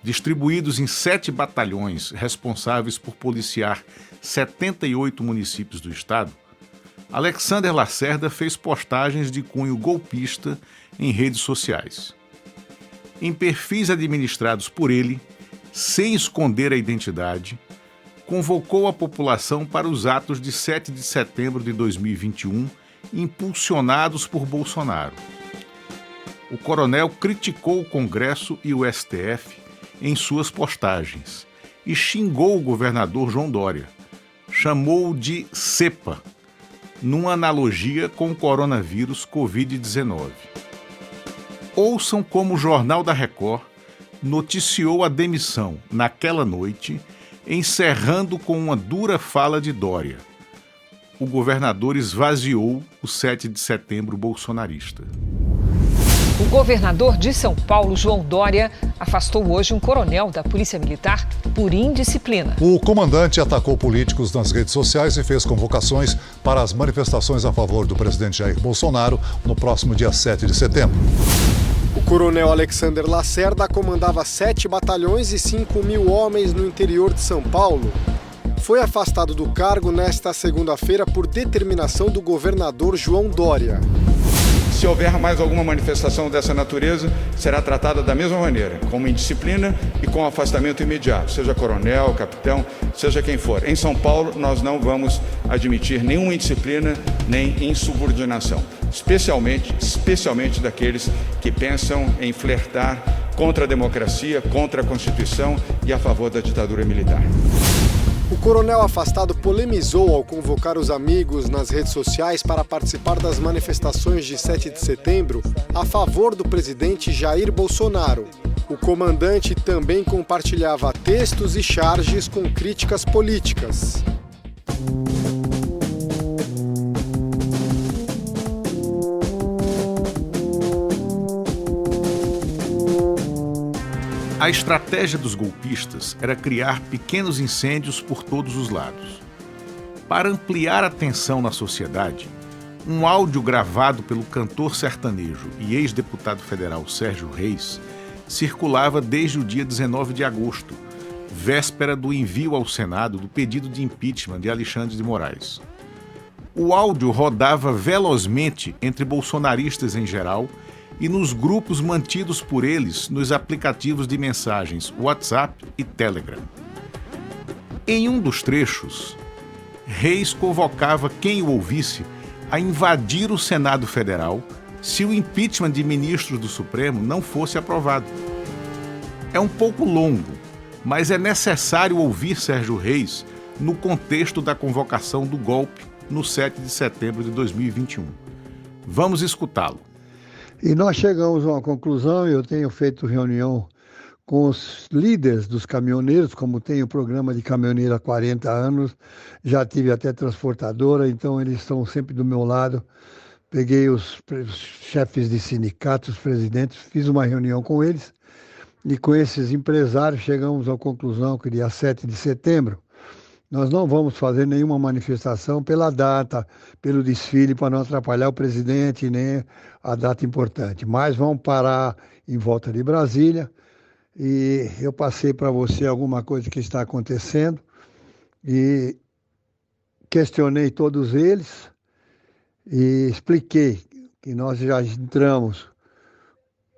distribuídos em 7 batalhões responsáveis por policiar 78 municípios do estado, Alexander Lacerda fez postagens de cunho golpista em redes sociais. Em perfis administrados por ele, sem esconder a identidade, convocou a população para os atos de 7 de setembro de 2021, impulsionados por Bolsonaro. O coronel criticou o Congresso e o STF em suas postagens e xingou o governador João Dória. Chamou-o de cepa, numa analogia com o coronavírus Covid-19. Ouçam como o Jornal da Record noticiou a demissão naquela noite, encerrando com uma dura fala de Dória. O governador esvaziou o 7 de setembro bolsonarista. O governador de São Paulo, João Dória, afastou hoje um coronel da Polícia Militar por indisciplina. O comandante atacou políticos nas redes sociais e fez convocações para as manifestações a favor do presidente Jair Bolsonaro no próximo dia 7 de setembro. O coronel Alexander Lacerda comandava 7 batalhões e 5.000 homens no interior de São Paulo. Foi afastado do cargo nesta segunda-feira por determinação do governador João Dória. Se houver mais alguma manifestação dessa natureza, será tratada da mesma maneira, com indisciplina e com afastamento imediato, seja coronel, capitão, seja quem for. Em São Paulo, nós não vamos admitir nenhuma indisciplina nem insubordinação, especialmente daqueles que pensam em flertar contra a democracia, contra a Constituição e a favor da ditadura militar. O coronel afastado polemizou ao convocar os amigos nas redes sociais para participar das manifestações de 7 de setembro a favor do presidente Jair Bolsonaro. O comandante também compartilhava textos e charges com críticas políticas. A estratégia dos golpistas era criar pequenos incêndios por todos os lados. Para ampliar a tensão na sociedade, um áudio gravado pelo cantor sertanejo e ex-deputado federal Sérgio Reis circulava desde o dia 19 de agosto, véspera do envio ao Senado do pedido de impeachment de Alexandre de Moraes. O áudio rodava velozmente entre bolsonaristas em geral e nos grupos mantidos por eles nos aplicativos de mensagens WhatsApp e Telegram. Em um dos trechos, Reis convocava quem o ouvisse a invadir o Senado Federal se o impeachment de ministros do Supremo não fosse aprovado. É um pouco longo, mas é necessário ouvir Sérgio Reis no contexto da convocação do golpe no 7 de setembro de 2021. Vamos escutá-lo. E nós chegamos a uma conclusão, eu tenho feito reunião com os líderes dos caminhoneiros, como tenho programa de caminhoneiro há 40 anos, já tive até transportadora, então eles estão sempre do meu lado. Peguei os chefes de sindicatos, os presidentes, fiz uma reunião com eles e com esses empresários chegamos à conclusão que dia 7 de setembro nós não vamos fazer nenhuma manifestação pela data, pelo desfile, para não atrapalhar o presidente nem a data importante, mas vamos parar em volta de Brasília. E eu passei para você alguma coisa que está acontecendo e questionei todos eles e expliquei que nós já entramos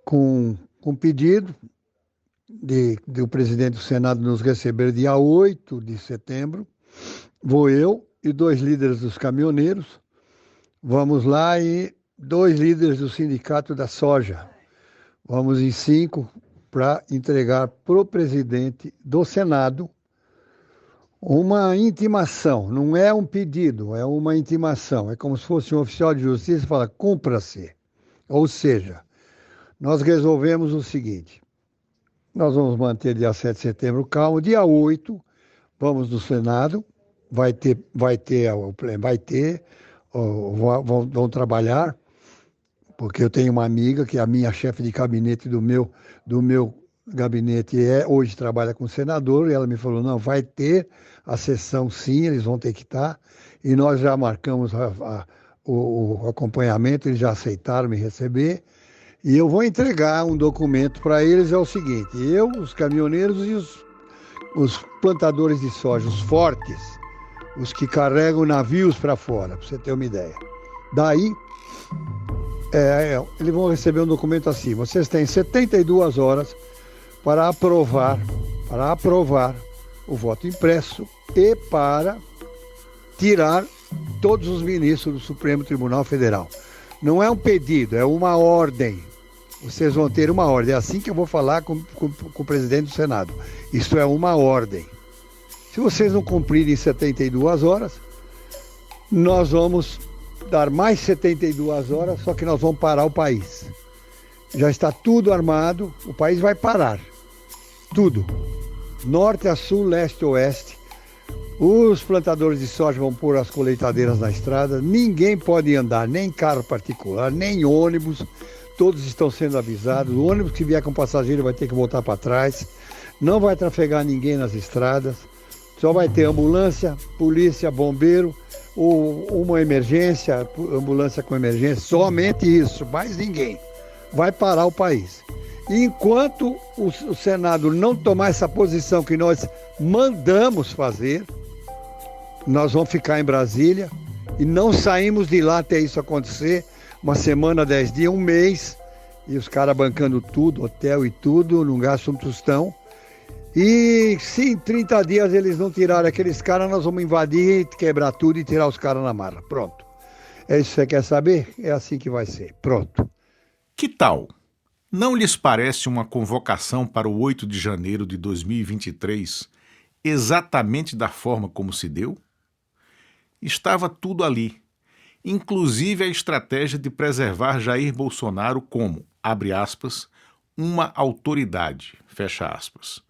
com pedido do presidente do Senado nos receber dia 8 de setembro. Vou eu e 2 líderes dos caminhoneiros, vamos lá, e 2 líderes do sindicato da soja. Vamos em 5 para entregar para o presidente do Senado uma intimação. Não é um pedido, é uma intimação. É como se fosse um oficial de justiça e fala, cumpra-se. Ou seja, nós resolvemos o seguinte: nós vamos manter dia 7 de setembro calmo, dia 8 vamos no Senado, vão trabalhar, porque eu tenho uma amiga que é a minha chefe de gabinete do meu gabinete, hoje trabalha com o senador, e ela me falou, não, vai ter a sessão sim, eles vão ter que estar, e nós já marcamos o acompanhamento, eles já aceitaram me receber, e eu vou entregar um documento para eles, é o seguinte: eu, os caminhoneiros e os plantadores de soja, os fortes, os que carregam navios para fora, para você ter uma ideia. Daí, eles vão receber um documento assim: vocês têm 72 horas para aprovar o voto impresso e para tirar todos os ministros do Supremo Tribunal Federal. Não é um pedido, é uma ordem. Vocês vão ter uma ordem. É assim que eu vou falar com o presidente do Senado. Isso é uma ordem. Se vocês não cumprirem 72 horas, nós vamos dar mais 72 horas, só que nós vamos parar o país. Já está tudo armado, o país vai parar. Tudo. Norte a sul, leste a oeste. Os plantadores de soja vão pôr as colheitadeiras na estrada. Ninguém pode andar, nem carro particular, nem ônibus. Todos estão sendo avisados. O ônibus que vier com passageiro vai ter que voltar para trás. Não vai trafegar ninguém nas estradas. Só vai ter ambulância, polícia, bombeiro, ou uma emergência, ambulância com emergência. Somente isso, mais ninguém. Vai parar o país. E enquanto o Senado não tomar essa posição que nós mandamos fazer, nós vamos ficar em Brasília e não saímos de lá até isso acontecer. Uma semana, 10 dias, um mês, e os caras bancando tudo, hotel e tudo, não gastam um tostão. E se em 30 dias eles não tirarem aqueles caras, nós vamos invadir, quebrar tudo e tirar os caras na marra. Pronto. É isso que você quer saber? É assim que vai ser. Pronto. Que tal? Não lhes parece uma convocação para o 8 de janeiro de 2023 exatamente da forma como se deu? Estava tudo ali, inclusive a estratégia de preservar Jair Bolsonaro como, abre aspas, uma autoridade, fecha aspas.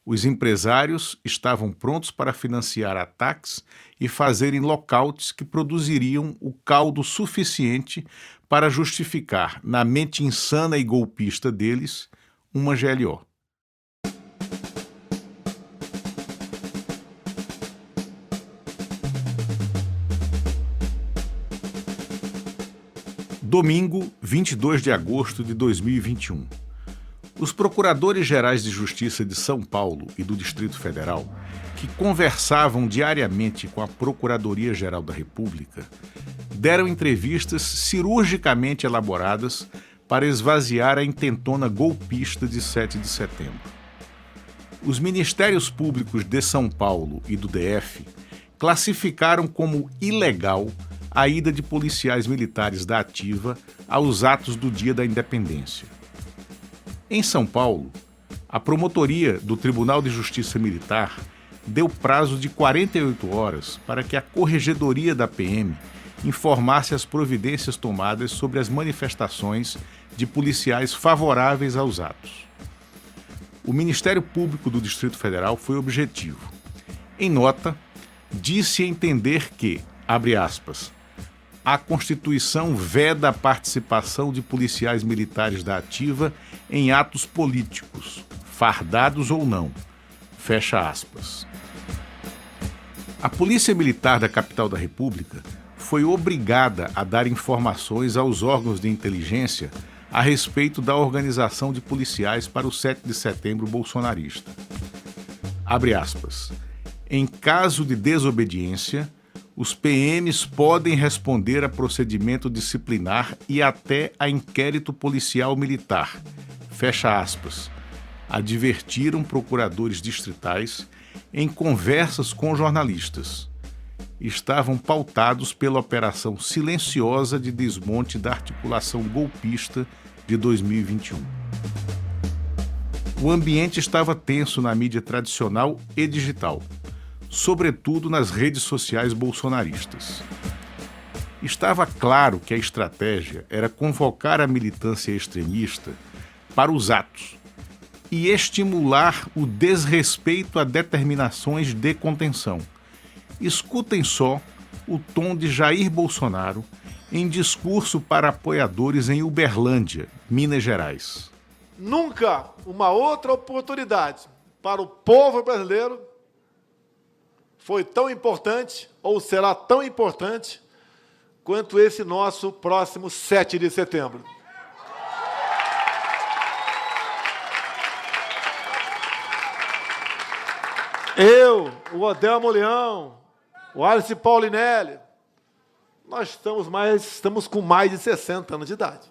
Os empresários estavam prontos para financiar ataques e fazerem lockouts que produziriam o caldo suficiente para justificar, na mente insana e golpista deles, uma GLO. Domingo, 22 de agosto de 2021. Os procuradores-gerais de Justiça de São Paulo e do Distrito Federal, que conversavam diariamente com a Procuradoria-Geral da República, deram entrevistas cirurgicamente elaboradas para esvaziar a intentona golpista de 7 de setembro. Os Ministérios Públicos de São Paulo e do DF classificaram como ilegal a ida de policiais militares da Ativa aos atos do Dia da Independência. Em São Paulo, a promotoria do Tribunal de Justiça Militar deu prazo de 48 horas para que a Corregedoria da PM informasse as providências tomadas sobre as manifestações de policiais favoráveis aos atos. O Ministério Público do Distrito Federal foi objetivo. Em nota, disse entender que, abre aspas, a Constituição veda a participação de policiais militares da Ativa em atos políticos, fardados ou não. Fecha aspas. A Polícia Militar da capital da República foi obrigada a dar informações aos órgãos de inteligência a respeito da organização de policiais para o 7 de setembro bolsonarista. Abre aspas. Em caso de desobediência, os PMs podem responder a procedimento disciplinar e até a inquérito policial militar. Fecha aspas. Advertiram procuradores distritais em conversas com jornalistas. Estavam pautados pela operação silenciosa de desmonte da articulação golpista de 2021. O ambiente estava tenso na mídia tradicional e digital, sobretudo nas redes sociais bolsonaristas. Estava claro que a estratégia era convocar a militância extremista para os atos e estimular o desrespeito a determinações de contenção. Escutem só o tom de Jair Bolsonaro em discurso para apoiadores em Uberlândia, Minas Gerais. Nunca uma outra oportunidade para o povo brasileiro foi tão importante ou será tão importante quanto esse nosso próximo 7 de setembro. Eu, o Odelmo Leão, o Alice Paulinelli, nós estamos com mais de 60 anos de idade.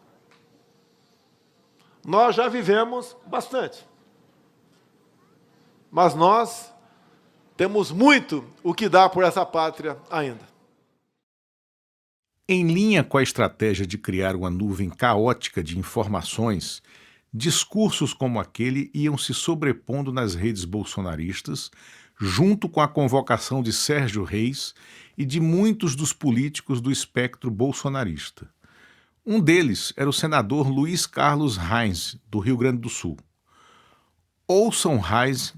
Nós já vivemos bastante. Mas nós temos muito o que dar por essa pátria ainda. Em linha com a estratégia de criar uma nuvem caótica de informações, discursos como aquele iam se sobrepondo nas redes bolsonaristas, junto com a convocação de Sérgio Reis e de muitos dos políticos do espectro bolsonarista. Um deles era o senador Luiz Carlos Reis, do Rio Grande do Sul. Ouçam Reis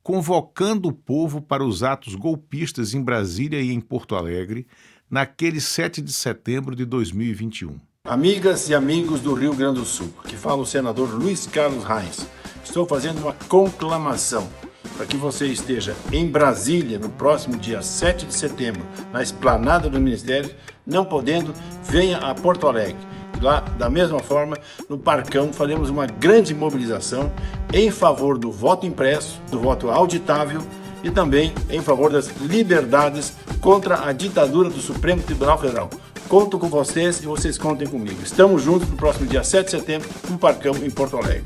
convocando o povo para os atos golpistas em Brasília e em Porto Alegre, naquele 7 de setembro de 2021. Amigas e amigos do Rio Grande do Sul, aqui fala o senador Luiz Carlos Reis. Estou fazendo uma conclamação para que você esteja em Brasília no próximo dia 7 de setembro, na esplanada do Ministério. Não podendo, venha a Porto Alegre. Lá, da mesma forma, no Parcão, faremos uma grande mobilização em favor do voto impresso, do voto auditável e também em favor das liberdades contra a ditadura do Supremo Tribunal Federal. Conto com vocês e vocês contem comigo. Estamos juntos no próximo dia 7 de setembro, no Parcão, em Porto Alegre.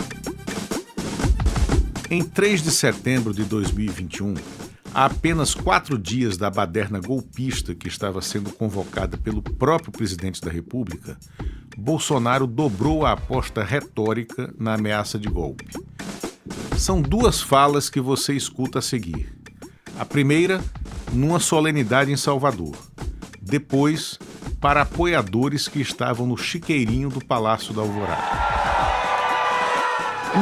Em 3 de setembro de 2021, a apenas 4 dias da baderna golpista que estava sendo convocada pelo próprio presidente da República, Bolsonaro dobrou a aposta retórica na ameaça de golpe. São duas falas que você escuta a seguir. A primeira, numa solenidade em Salvador. Depois, para apoiadores que estavam no chiqueirinho do Palácio da Alvorada.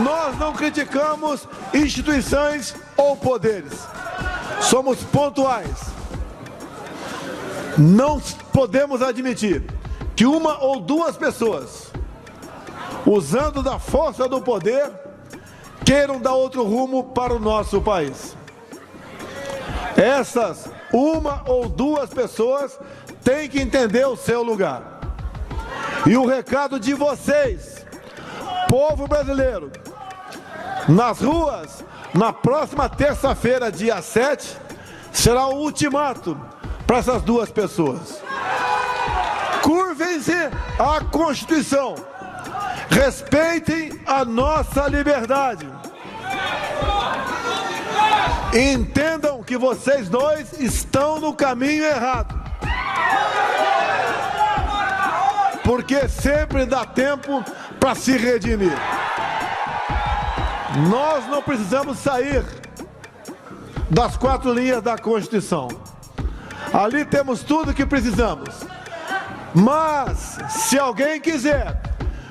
Nós não criticamos instituições ou poderes. Somos pontuais. Não podemos admitir que uma ou duas pessoas, usando da força do poder, queiram dar outro rumo para o nosso país. Essas uma ou duas pessoas têm que entender o seu lugar. E o recado de vocês, povo brasileiro, nas ruas, na próxima terça-feira, dia 7, será o ultimato para essas duas pessoas. Curvem-se à Constituição. Respeitem a nossa liberdade. Entendam que vocês dois estão no caminho errado. Porque sempre dá tempo para se redimir. Nós não precisamos sair das 4 linhas da Constituição. Ali temos tudo que precisamos. Mas, se alguém quiser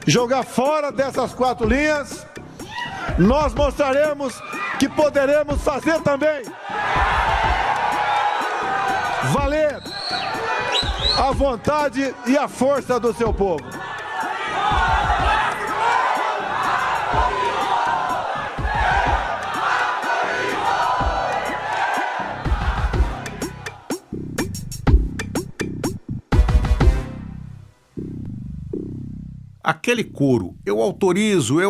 jogar fora dessas 4 linhas, nós mostraremos que poderemos fazer também valer a vontade e a força do seu povo. Aquele coro, eu autorizo,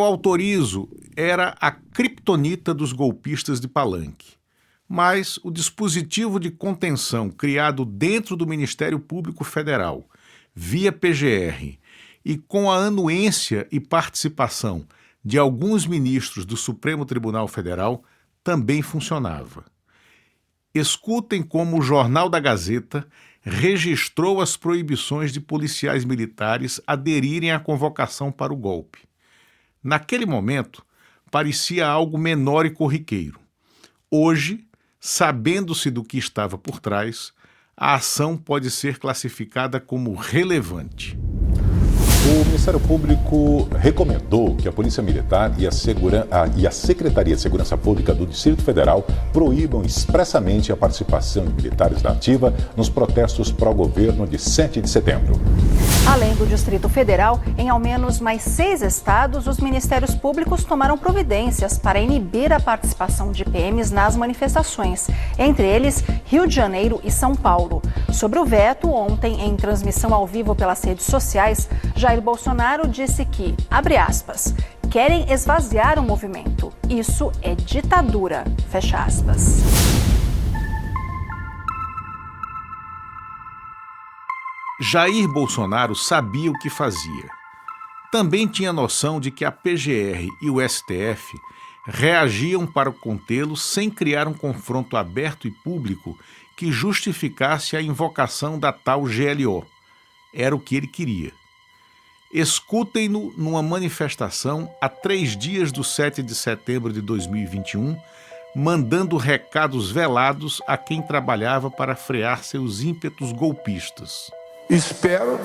era a criptonita dos golpistas de Palanque. Mas o dispositivo de contenção criado dentro do Ministério Público Federal, via PGR, e com a anuência e participação de alguns ministros do Supremo Tribunal Federal, também funcionava. Escutem como o Jornal da Gazeta registrou as proibições de policiais militares aderirem à convocação para o golpe. Naquele momento, parecia algo menor e corriqueiro. Hoje, sabendo-se do que estava por trás, a ação pode ser classificada como relevante. O Ministério Público recomendou que a Polícia Militar e a Secretaria de Segurança Pública do Distrito Federal proíbam expressamente a participação de militares da ativa nos protestos pró-governo de 7 de setembro. Além do Distrito Federal, em ao menos mais 6 estados, os ministérios públicos tomaram providências para inibir a participação de PMs nas manifestações, entre eles Rio de Janeiro e São Paulo. Sobre o veto, ontem, em transmissão ao vivo pelas redes sociais, Jair Bolsonaro disse que, abre aspas, querem esvaziar o movimento. Isso é ditadura, fecha aspas. Jair Bolsonaro sabia o que fazia. Também tinha noção de que a PGR e o STF reagiam para contê-lo sem criar um confronto aberto e público que justificasse a invocação da tal GLO. Era o que ele queria. Escutem-no numa manifestação a 3 dias do 7 de setembro de 2021, mandando recados velados a quem trabalhava para frear seus ímpetos golpistas. Espero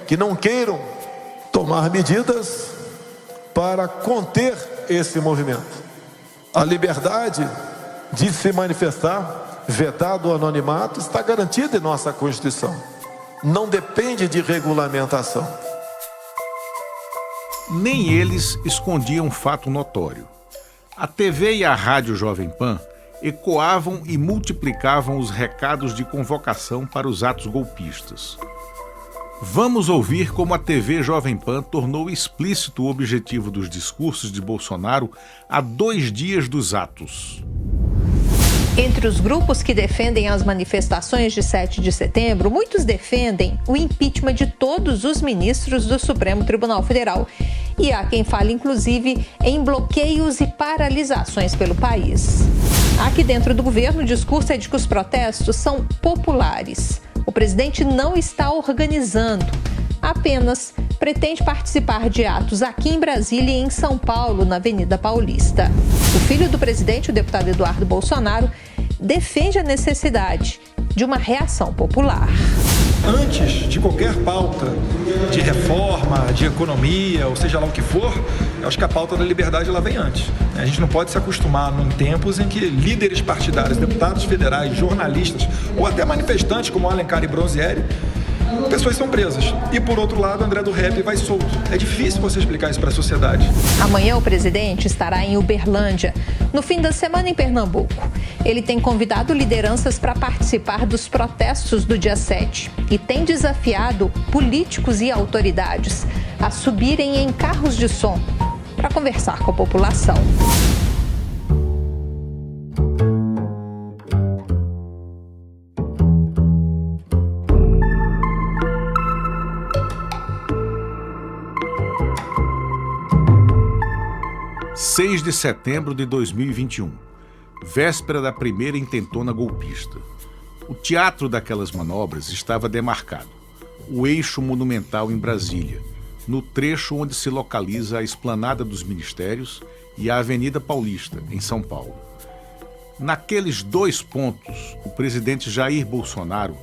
que não queiram tomar medidas para conter esse movimento. A liberdade de se manifestar, vedado o anonimato, está garantida em nossa Constituição. Não depende de regulamentação. Nem eles escondiam um fato notório. A TV e a Rádio Jovem Pan ecoavam e multiplicavam os recados de convocação para os atos golpistas. Vamos ouvir como a TV Jovem Pan tornou explícito o objetivo dos discursos de Bolsonaro a 2 dias dos atos. Entre os grupos que defendem as manifestações de 7 de setembro, muitos defendem o impeachment de todos os ministros do Supremo Tribunal Federal. E há quem fale, inclusive, em bloqueios e paralisações pelo país. Aqui dentro do governo, o discurso é de que os protestos são populares. O presidente não está organizando, apenas pretende participar de atos aqui em Brasília e em São Paulo, na Avenida Paulista. O filho do presidente, o deputado Eduardo Bolsonaro, defende a necessidade de uma reação popular. Antes de qualquer pauta de reforma, de economia, ou seja lá o que for, Eu acho que a pauta da liberdade ela vem antes. A gente não pode se acostumar em tempos em que líderes partidários, deputados federais, jornalistas ou até manifestantes como Alencar e Bronzieri, pessoas são presas. E, por outro lado, André do Rep vai solto. É difícil você explicar isso para a sociedade. Amanhã o presidente estará em Uberlândia, no fim da semana em Pernambuco. Ele tem convidado lideranças para participar dos protestos do dia 7 e tem desafiado políticos e autoridades a subirem em carros de som para conversar com a população. – 6 de setembro de 2021, véspera da primeira intentona golpista. O teatro daquelas manobras estava demarcado, o eixo monumental em Brasília, no trecho onde se localiza a Esplanada dos Ministérios e a Avenida Paulista, em São Paulo. Naqueles dois pontos, o presidente Jair Bolsonaro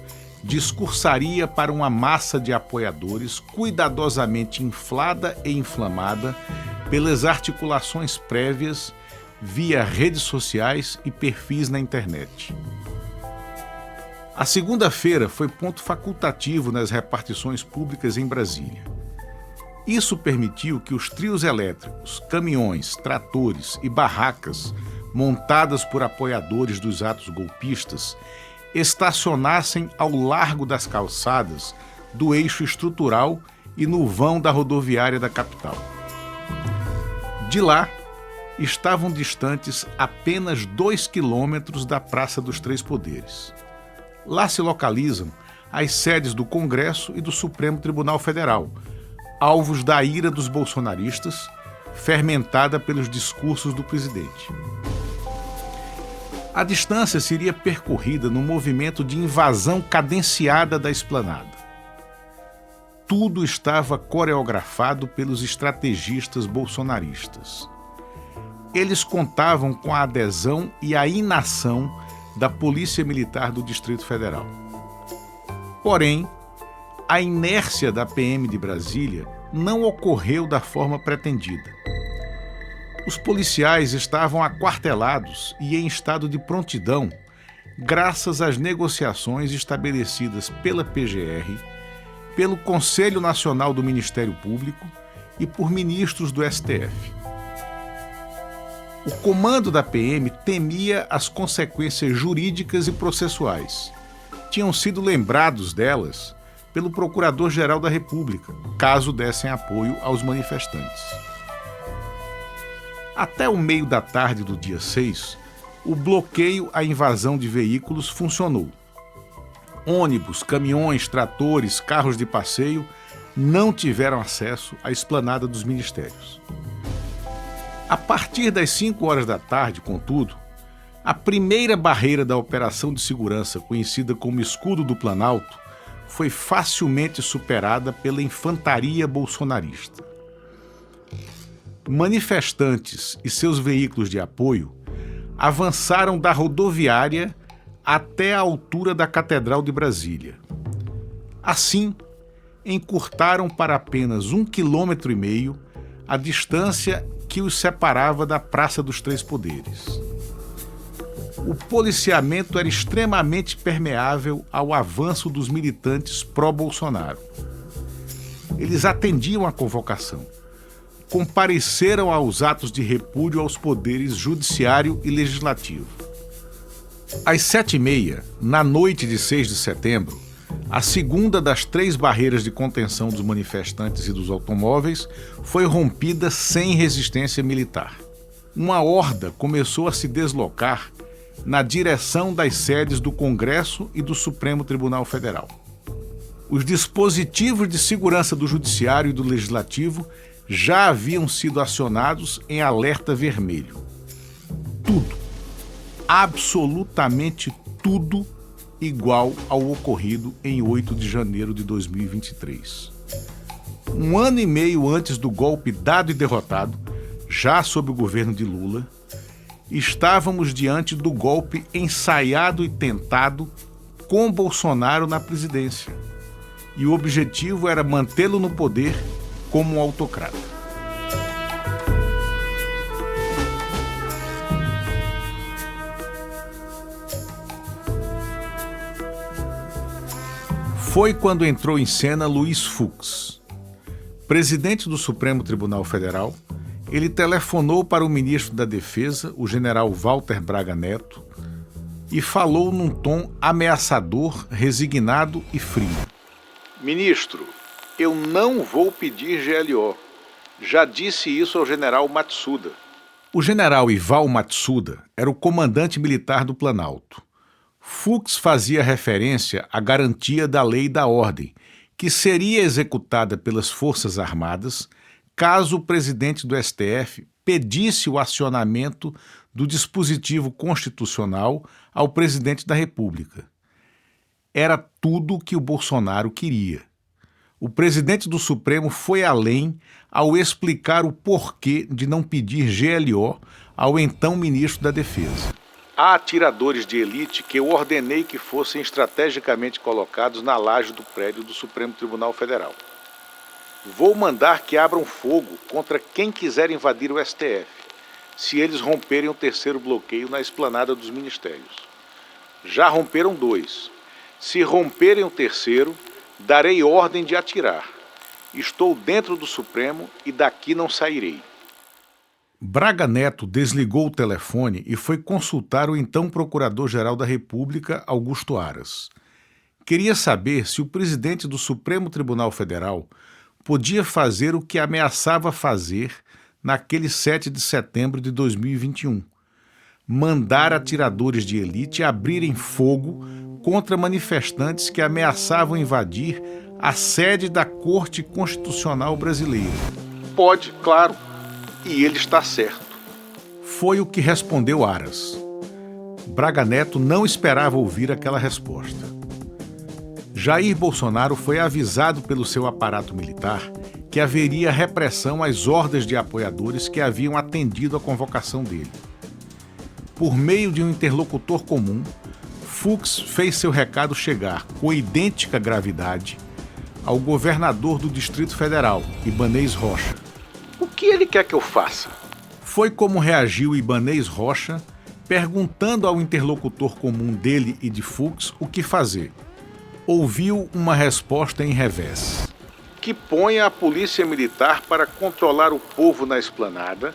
discursaria para uma massa de apoiadores cuidadosamente inflada e inflamada pelas articulações prévias via redes sociais e perfis na internet. A segunda-feira foi ponto facultativo nas repartições públicas em Brasília. Isso permitiu que os trios elétricos, caminhões, tratores e barracas montadas por apoiadores dos atos golpistas estacionassem ao largo das calçadas do eixo estrutural e no vão da rodoviária da capital. De lá, estavam distantes apenas 2 quilômetros da Praça dos Três Poderes. Lá se localizam as sedes do Congresso e do Supremo Tribunal Federal, alvos da ira dos bolsonaristas, fermentada pelos discursos do presidente. A distância seria percorrida num movimento de invasão cadenciada da esplanada. Tudo estava coreografado pelos estrategistas bolsonaristas. Eles contavam com a adesão e a inação da Polícia Militar do Distrito Federal. Porém, a inércia da PM de Brasília não ocorreu da forma pretendida. Os policiais estavam aquartelados e em estado de prontidão, graças às negociações estabelecidas pela PGR, pelo Conselho Nacional do Ministério Público e por ministros do STF. O comando da PM temia as consequências jurídicas e processuais. Tinham sido lembrados delas pelo Procurador-Geral da República, caso dessem apoio aos manifestantes. Até o meio da tarde do dia 6, o bloqueio à invasão de veículos funcionou. Ônibus, caminhões, tratores, carros de passeio não tiveram acesso à esplanada dos ministérios. A partir das 5 horas da tarde, contudo, a primeira barreira da operação de segurança, conhecida como Escudo do Planalto, foi facilmente superada pela infantaria bolsonarista. Manifestantes e seus veículos de apoio avançaram da rodoviária até a altura da Catedral de Brasília. Assim, encurtaram para apenas 1,5 km a distância que os separava da Praça dos Três Poderes. O policiamento era extremamente permeável ao avanço dos militantes pró-Bolsonaro. Eles atendiam à convocação, compareceram aos atos de repúdio aos poderes judiciário e legislativo. Às 7h30, na noite de 6 de setembro, a segunda das 3 barreiras de contenção dos manifestantes e dos automóveis foi rompida sem resistência militar. Uma horda começou a se deslocar na direção das sedes do Congresso e do Supremo Tribunal Federal. Os dispositivos de segurança do Judiciário e do Legislativo já haviam sido acionados em alerta vermelho. Tudo, absolutamente tudo, igual ao ocorrido em 8 de janeiro de 2023. 1 ano e meio antes do golpe dado e derrotado, já sob o governo de Lula, estávamos diante do golpe ensaiado e tentado com Bolsonaro na presidência. E o objetivo era mantê-lo no poder como um autocrata. Foi quando entrou em cena Luiz Fux. Presidente do Supremo Tribunal Federal, ele telefonou para o ministro da Defesa, o general Walter Braga Neto, e falou num tom ameaçador, resignado e frio. Ministro, eu não vou pedir GLO. Já disse isso ao general Matsuda. O general Ival Matsuda era o comandante militar do Planalto. Fux fazia referência à garantia da lei e da ordem, que seria executada pelas Forças Armadas caso o presidente do STF pedisse o acionamento do dispositivo constitucional ao presidente da República. Era tudo o que o Bolsonaro queria. O presidente do Supremo foi além ao explicar o porquê de não pedir GLO ao então ministro da Defesa. Há atiradores de elite que eu ordenei que fossem estrategicamente colocados na laje do prédio do Supremo Tribunal Federal. Vou mandar que abram fogo contra quem quiser invadir o STF, se eles romperem o terceiro bloqueio na esplanada dos ministérios. Já romperam 2. Se romperem o terceiro, darei ordem de atirar. Estou dentro do Supremo e daqui não sairei. Braga Neto desligou o telefone e foi consultar o então Procurador-Geral da República, Augusto Aras. Queria saber se o presidente do Supremo Tribunal Federal podia fazer o que ameaçava fazer naquele 7 de setembro de 2021. Mandar atiradores de elite abrirem fogo contra manifestantes que ameaçavam invadir a sede da Corte Constitucional Brasileira. Pode, claro. E ele está certo. Foi o que respondeu Aras. Braga Neto não esperava ouvir aquela resposta. Jair Bolsonaro foi avisado pelo seu aparato militar que haveria repressão às hordas de apoiadores que haviam atendido à convocação dele. Por meio de um interlocutor comum, Fux fez seu recado chegar com idêntica gravidade ao governador do Distrito Federal, Ibanez Rocha. O que ele quer que eu faça? Foi como reagiu Ibanez Rocha, perguntando ao interlocutor comum dele e de Fux o que fazer. Ouviu uma resposta em revés. Que ponha a polícia militar para controlar o povo na esplanada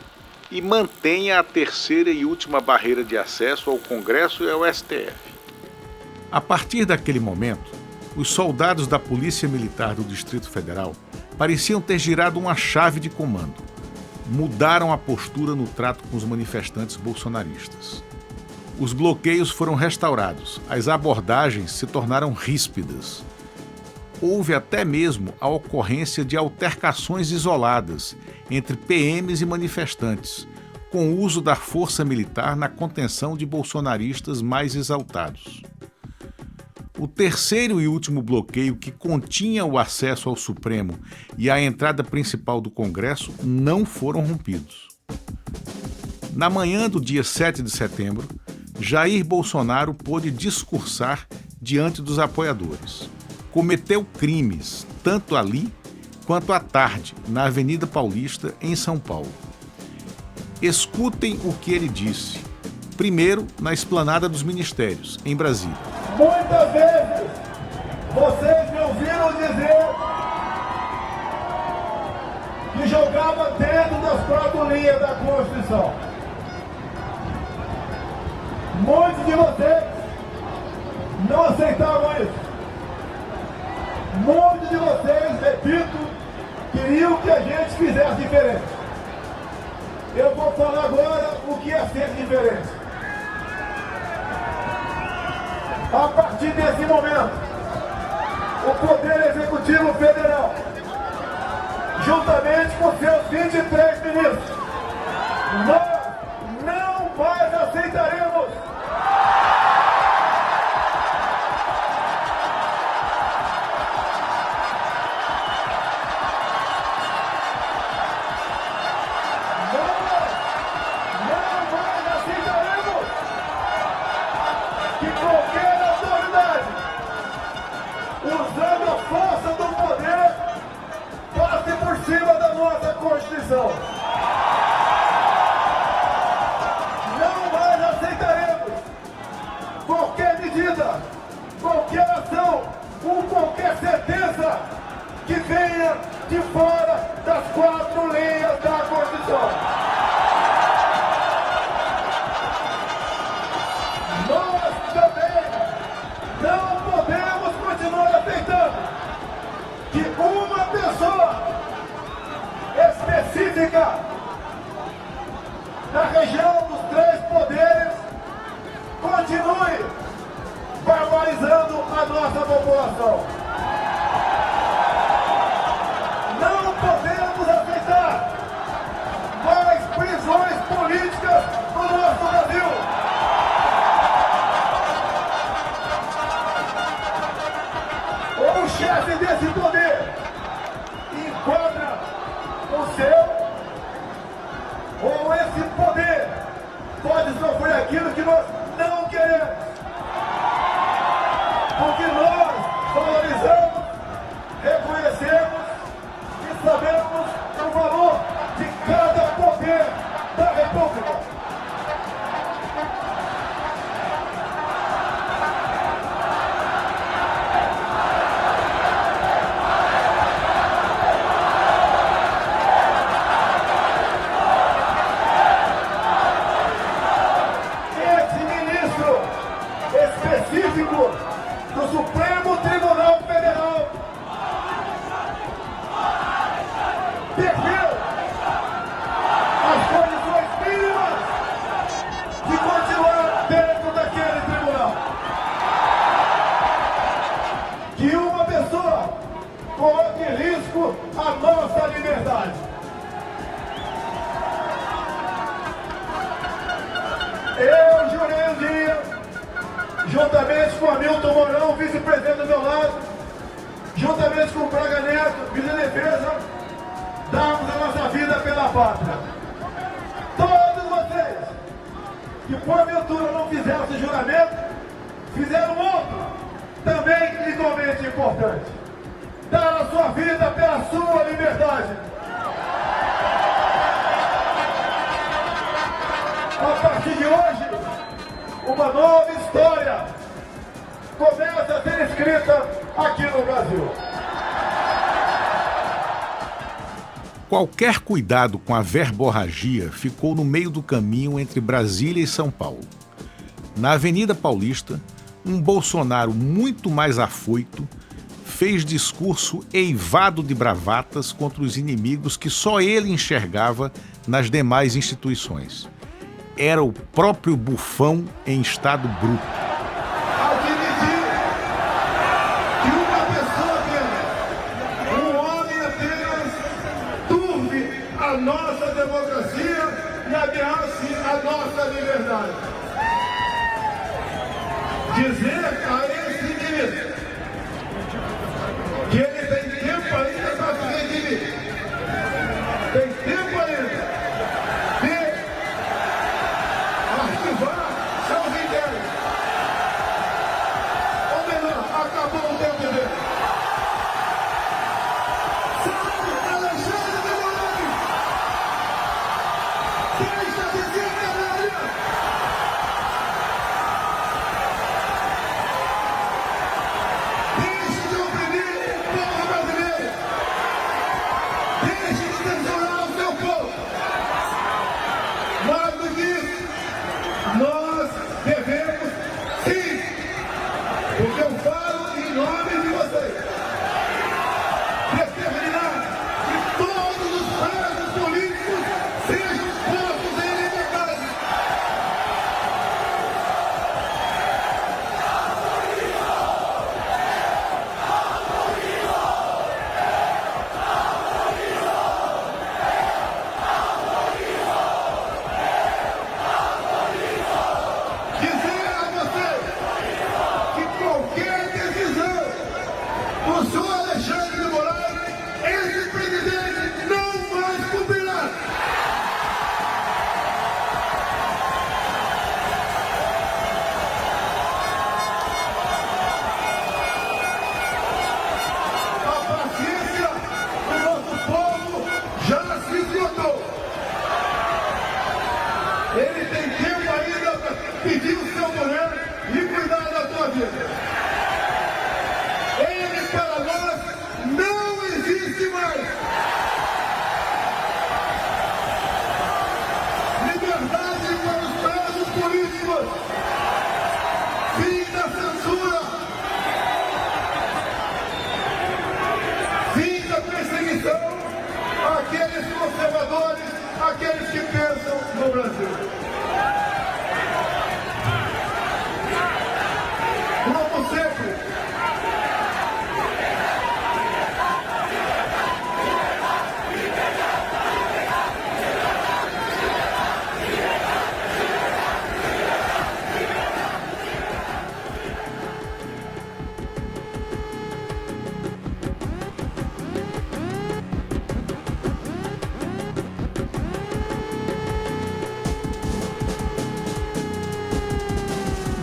e mantenha a terceira e última barreira de acesso ao Congresso e ao STF. A partir daquele momento, os soldados da Polícia Militar do Distrito Federal pareciam ter girado uma chave de comando. Mudaram a postura no trato com os manifestantes bolsonaristas. Os bloqueios foram restaurados, as abordagens se tornaram ríspidas. Houve até mesmo a ocorrência de altercações isoladas entre PMs e manifestantes, com o uso da força militar na contenção de bolsonaristas mais exaltados. O terceiro e último bloqueio, que continha o acesso ao Supremo e a entrada principal do Congresso, não foram rompidos. Na manhã do dia 7 de setembro, Jair Bolsonaro pôde discursar diante dos apoiadores. Cometeu crimes, tanto ali quanto à tarde, na Avenida Paulista, em São Paulo. Escutem o que ele disse, primeiro na Esplanada dos Ministérios, em Brasília. Muitas vezes vocês me ouviram dizer que jogava dentro das 4 linhas da Constituição. Muitos de vocês não aceitavam isso. Muitos de vocês, repito, queriam que a gente fizesse diferente. Eu vou falar agora o que é ser diferente. A partir desse momento, o Poder Executivo Federal, juntamente com seus 23 ministros, nós não mais aceitaremos que qualquer autoridade, usando a força do poder, passe por cima da nossa Constituição. da região dos três poderes continue barbarizando a nossa população. Não podemos aceitar mais prisões políticas no nosso Brasil. Ou o chefe desse poder enquadra o seu, ou esse poder pode sofrer aquilo que nós não queremos. Porque nós valorizamos, reconhecemos e sabemos o valor de cada poder da República. Esse ministro específico do Supremo Tribunal Federal perdeu as condições mínimas de continuar dentro daquele tribunal. Que uma pessoa coloque em risco a nossa liberdade. Eu jurei um dia, juntamente com Hamilton Mourão, vice-presidente do meu lado, juntamente com o Braga Neto, vice-defesa, darmos a nossa vida pela pátria. Todos vocês que porventura não fizeram esse juramento, fizeram outro, também igualmente importante. Dar a sua vida pela sua liberdade. A partir de hoje, uma nova história começa a ser escrita aqui no Brasil. Qualquer cuidado com a verborragia ficou no meio do caminho entre Brasília e São Paulo. Na Avenida Paulista, um Bolsonaro muito mais afoito fez discurso eivado de bravatas contra os inimigos que só ele enxergava nas demais instituições. Era o próprio bufão em estado bruto. Admitir que uma pessoa apenas, um homem apenas, turve a nossa democracia e ameace a nossa liberdade. Dizer a esse ministro que ele tem tempo ainda para se redimir. Tem tempo ainda de arquivar seus inteiros. Ou melhor, acabou o tempo dele. Salve Alexandre de Moraes! Deixa de ser canalha! o Brasil. Como sempre,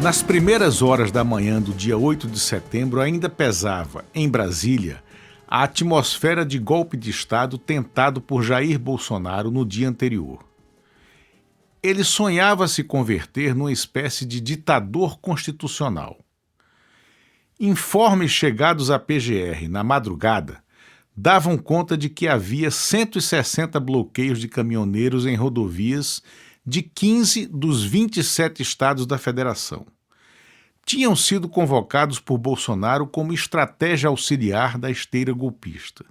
Nas primeiras horas da manhã do dia 8 de setembro, ainda pesava, em Brasília, a atmosfera de golpe de Estado tentado por Jair Bolsonaro no dia anterior. Ele sonhava se converter numa espécie de ditador constitucional. Informes chegados à PGR na madrugada davam conta de que havia 160 bloqueios de caminhoneiros em rodovias de 15 dos 27 estados da federação. Tinham sido convocados por Bolsonaro como estratégia auxiliar da esteira golpista.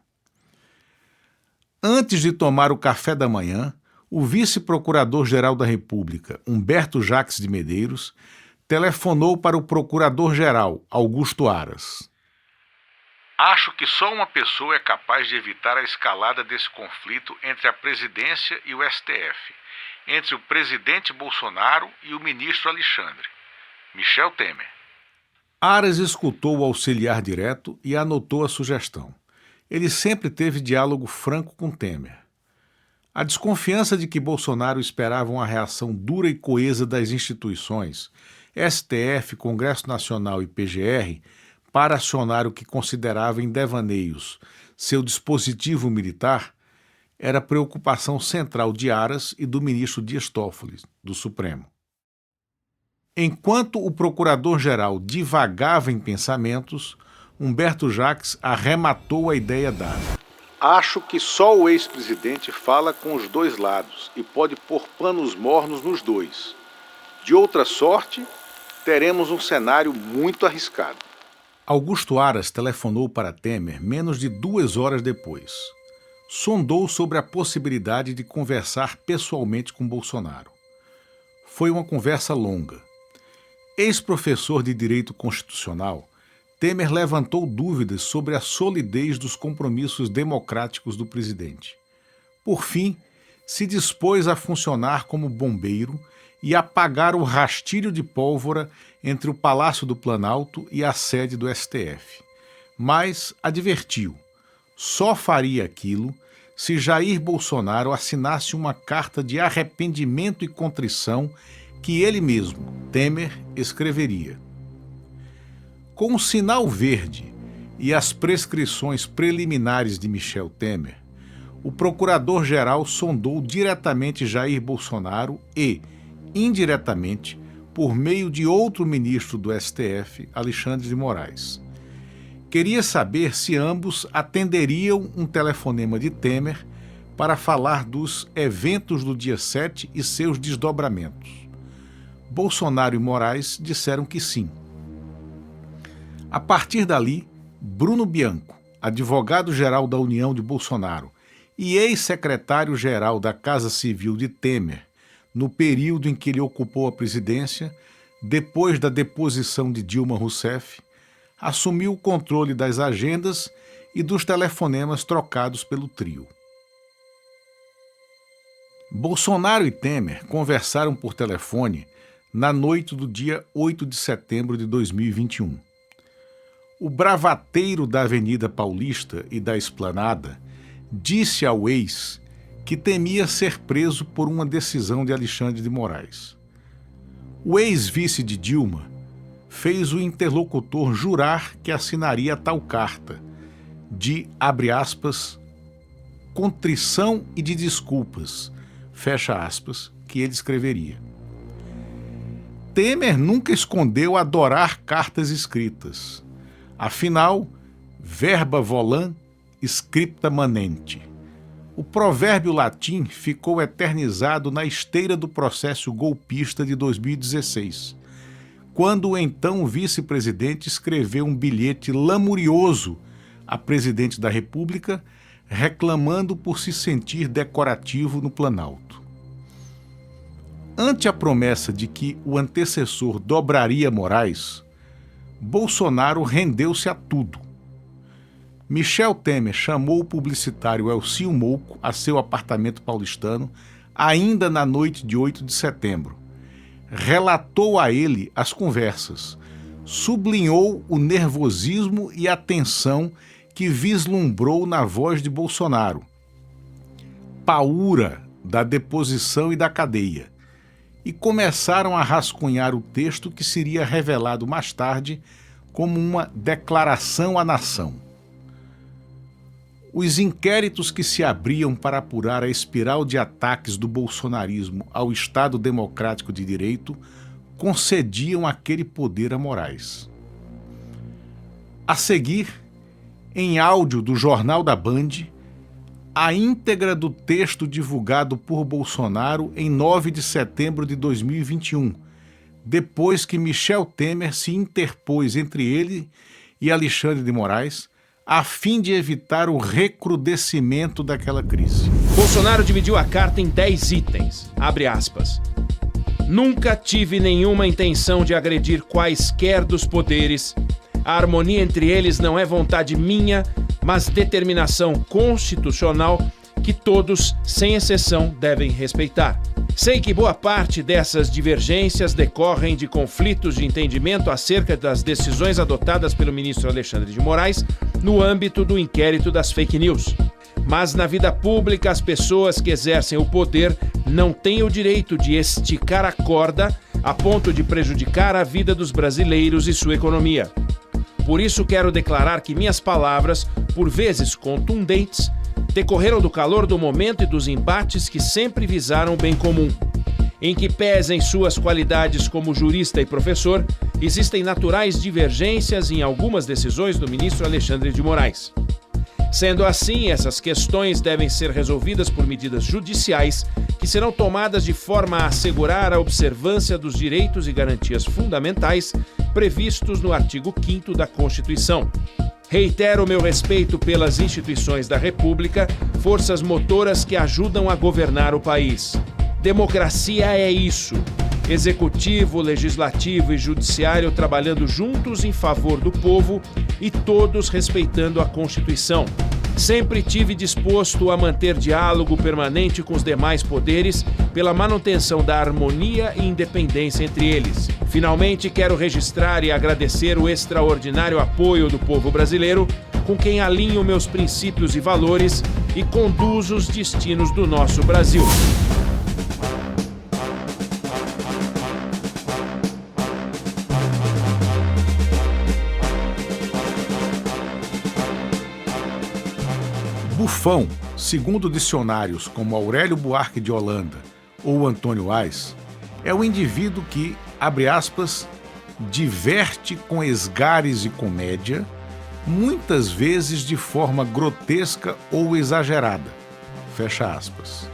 Antes de tomar o café da manhã, o vice-procurador-geral da República, Humberto Jacques de Medeiros, telefonou para o procurador-geral, Augusto Aras. Acho que só uma pessoa é capaz de evitar a escalada desse conflito entre a presidência e o STF, entre o presidente Bolsonaro e o ministro Alexandre, Michel Temer. Aras escutou o auxiliar direto e anotou a sugestão. Ele sempre teve diálogo franco com Temer. A desconfiança de que Bolsonaro esperava uma reação dura e coesa das instituições, STF, Congresso Nacional e PGR, para acionar o que considerava em devaneios seu dispositivo militar, era preocupação central de Aras e do ministro Dias Toffoli, do Supremo. Enquanto o procurador-geral divagava em pensamentos, Humberto Jacques arrematou a ideia dada. Acho que só o ex-presidente fala com os dois lados e pode pôr panos mornos nos dois. De outra sorte, teremos um cenário muito arriscado. Augusto Aras telefonou para Temer menos de 2 horas depois. Sondou sobre a possibilidade de conversar pessoalmente com Bolsonaro. Foi uma conversa longa. Ex-professor de Direito Constitucional, Temer levantou dúvidas sobre a solidez dos compromissos democráticos do presidente. Por fim, se dispôs a funcionar como bombeiro e apagar o rastilho de pólvora entre o Palácio do Planalto e a sede do STF. Mas advertiu, só faria aquilo se Jair Bolsonaro assinasse uma carta de arrependimento e contrição que ele mesmo, Temer, escreveria. Com o sinal verde e as prescrições preliminares de Michel Temer, o procurador-geral sondou diretamente Jair Bolsonaro e, indiretamente, por meio de outro ministro do STF, Alexandre de Moraes. Queria saber se ambos atenderiam um telefonema de Temer para falar dos eventos do dia 7 e seus desdobramentos. Bolsonaro e Moraes disseram que sim. A partir dali, Bruno Bianco, advogado-geral da União de Bolsonaro e ex-secretário-geral da Casa Civil de Temer, no período em que ele ocupou a presidência, depois da deposição de Dilma Rousseff, assumiu o controle das agendas e dos telefonemas trocados pelo trio. Bolsonaro e Temer conversaram por telefone na noite do dia 8 de setembro de 2021. O bravateiro da Avenida Paulista e da Esplanada disse ao ex que temia ser preso por uma decisão de Alexandre de Moraes. O ex-vice de Dilma fez o interlocutor jurar que assinaria tal carta de, abre aspas, contrição e de desculpas, fecha aspas, que ele escreveria. Temer nunca escondeu adorar cartas escritas. Afinal, verba volant, scripta manente. O provérbio latim ficou eternizado na esteira do processo golpista de 2016, quando o então vice-presidente escreveu um bilhete lamurioso a presidente da República, reclamando por se sentir decorativo no Planalto. ante a promessa de que o antecessor dobraria Moraes, Bolsonaro rendeu-se a tudo. Michel Temer chamou o publicitário Elcio Mouco a seu apartamento paulistano ainda na noite de 8 de setembro. Relatou a ele as conversas, sublinhou o nervosismo e a tensão que vislumbrou na voz de Bolsonaro. Paura da deposição e da cadeia. E começaram a rascunhar o texto que seria revelado mais tarde como uma declaração à nação. Os inquéritos que se abriam para apurar a espiral de ataques do bolsonarismo ao Estado Democrático de Direito concediam aquele poder a Moraes. A seguir, em áudio do Jornal da Band, a íntegra do texto divulgado por Bolsonaro em 9 de setembro de 2021, depois que Michel Temer se interpôs entre ele e Alexandre de Moraes, a fim de evitar o recrudescimento daquela crise. Bolsonaro dividiu a carta em 10 itens. Abre aspas. Nunca tive nenhuma intenção de agredir quaisquer dos poderes. A harmonia entre eles não é vontade minha, mas determinação constitucional que todos, sem exceção, devem respeitar. Sei que boa parte dessas divergências decorrem de conflitos de entendimento acerca das decisões adotadas pelo ministro Alexandre de Moraes no âmbito do inquérito das fake news. Mas na vida pública, as pessoas que exercem o poder não têm o direito de esticar a corda a ponto de prejudicar a vida dos brasileiros e sua economia. Por isso quero declarar que minhas palavras, por vezes contundentes, decorreram do calor do momento e dos embates que sempre visaram o bem comum. Em que pesem suas qualidades como jurista e professor, existem naturais divergências em algumas decisões do ministro Alexandre de Moraes. Sendo assim, essas questões devem ser resolvidas por medidas judiciais que serão tomadas de forma a assegurar a observância dos direitos e garantias fundamentais previstos no artigo 5º da Constituição. Reitero meu respeito pelas instituições da República, forças motoras que ajudam a governar o país. Democracia é isso. Executivo, legislativo e judiciário trabalhando juntos em favor do povo e todos respeitando a Constituição. Sempre tive disposto a manter diálogo permanente com os demais poderes pela manutenção da harmonia e independência entre eles. Finalmente, quero registrar e agradecer o extraordinário apoio do povo brasileiro, com quem alinho meus princípios e valores e conduzo os destinos do nosso Brasil. Bufão, segundo dicionários como Aurélio Buarque de Holanda ou Antônio Ais, é o indivíduo que, abre aspas, diverte com esgares e comédia, muitas vezes de forma grotesca ou exagerada, fecha aspas.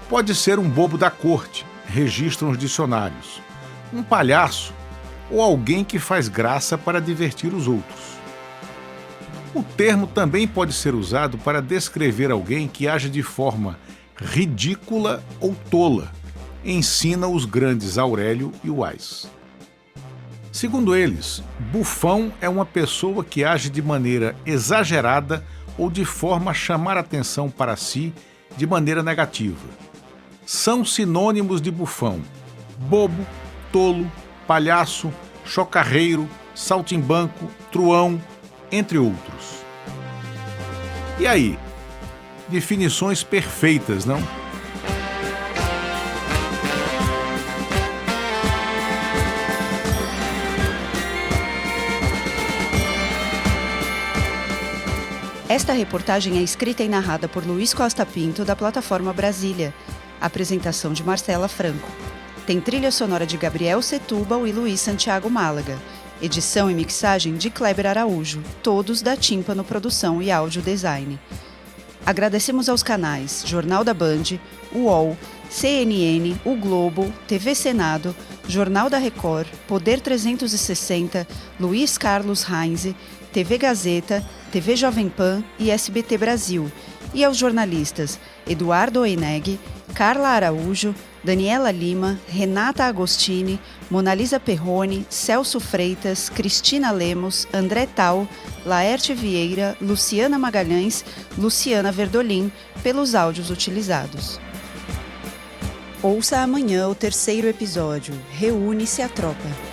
Pode ser um bobo da corte, registram os dicionários, um palhaço ou alguém que faz graça para divertir os outros. O termo também pode ser usado para descrever alguém que age de forma ridícula ou tola, ensina os grandes Aurélio e Ais. Segundo eles, bufão é uma pessoa que age de maneira exagerada ou de forma a chamar atenção para si de maneira negativa. São sinônimos de bufão: bobo, tolo, palhaço, chocarreiro, saltimbanco, truão, entre outros. E aí? Definições perfeitas, não? Esta reportagem é escrita e narrada por Luiz Costa Pinto, da plataforma Brasília. Apresentação de Marcela Franco. Tem trilha sonora de Gabriel Setúbal e Luiz Santiago Málaga. Edição e mixagem de Kleber Araújo, todos da Tímpano Produção e Áudio Design. Agradecemos aos canais Jornal da Band, UOL, CNN, O Globo, TV Senado, Jornal da Record, Poder 360, Luiz Carlos Heinze, TV Gazeta, TV Jovem Pan e SBT Brasil, e aos jornalistas Eduardo Oeneg, Carla Araújo, Daniela Lima, Renata Agostini, Monalisa Perrone, Celso Freitas, Cristina Lemos, André Tal, Laerte Vieira, Luciana Magalhães, Luciana Verdolim, pelos áudios utilizados. Ouça amanhã o 3º episódio, Reúne-se a Tropa.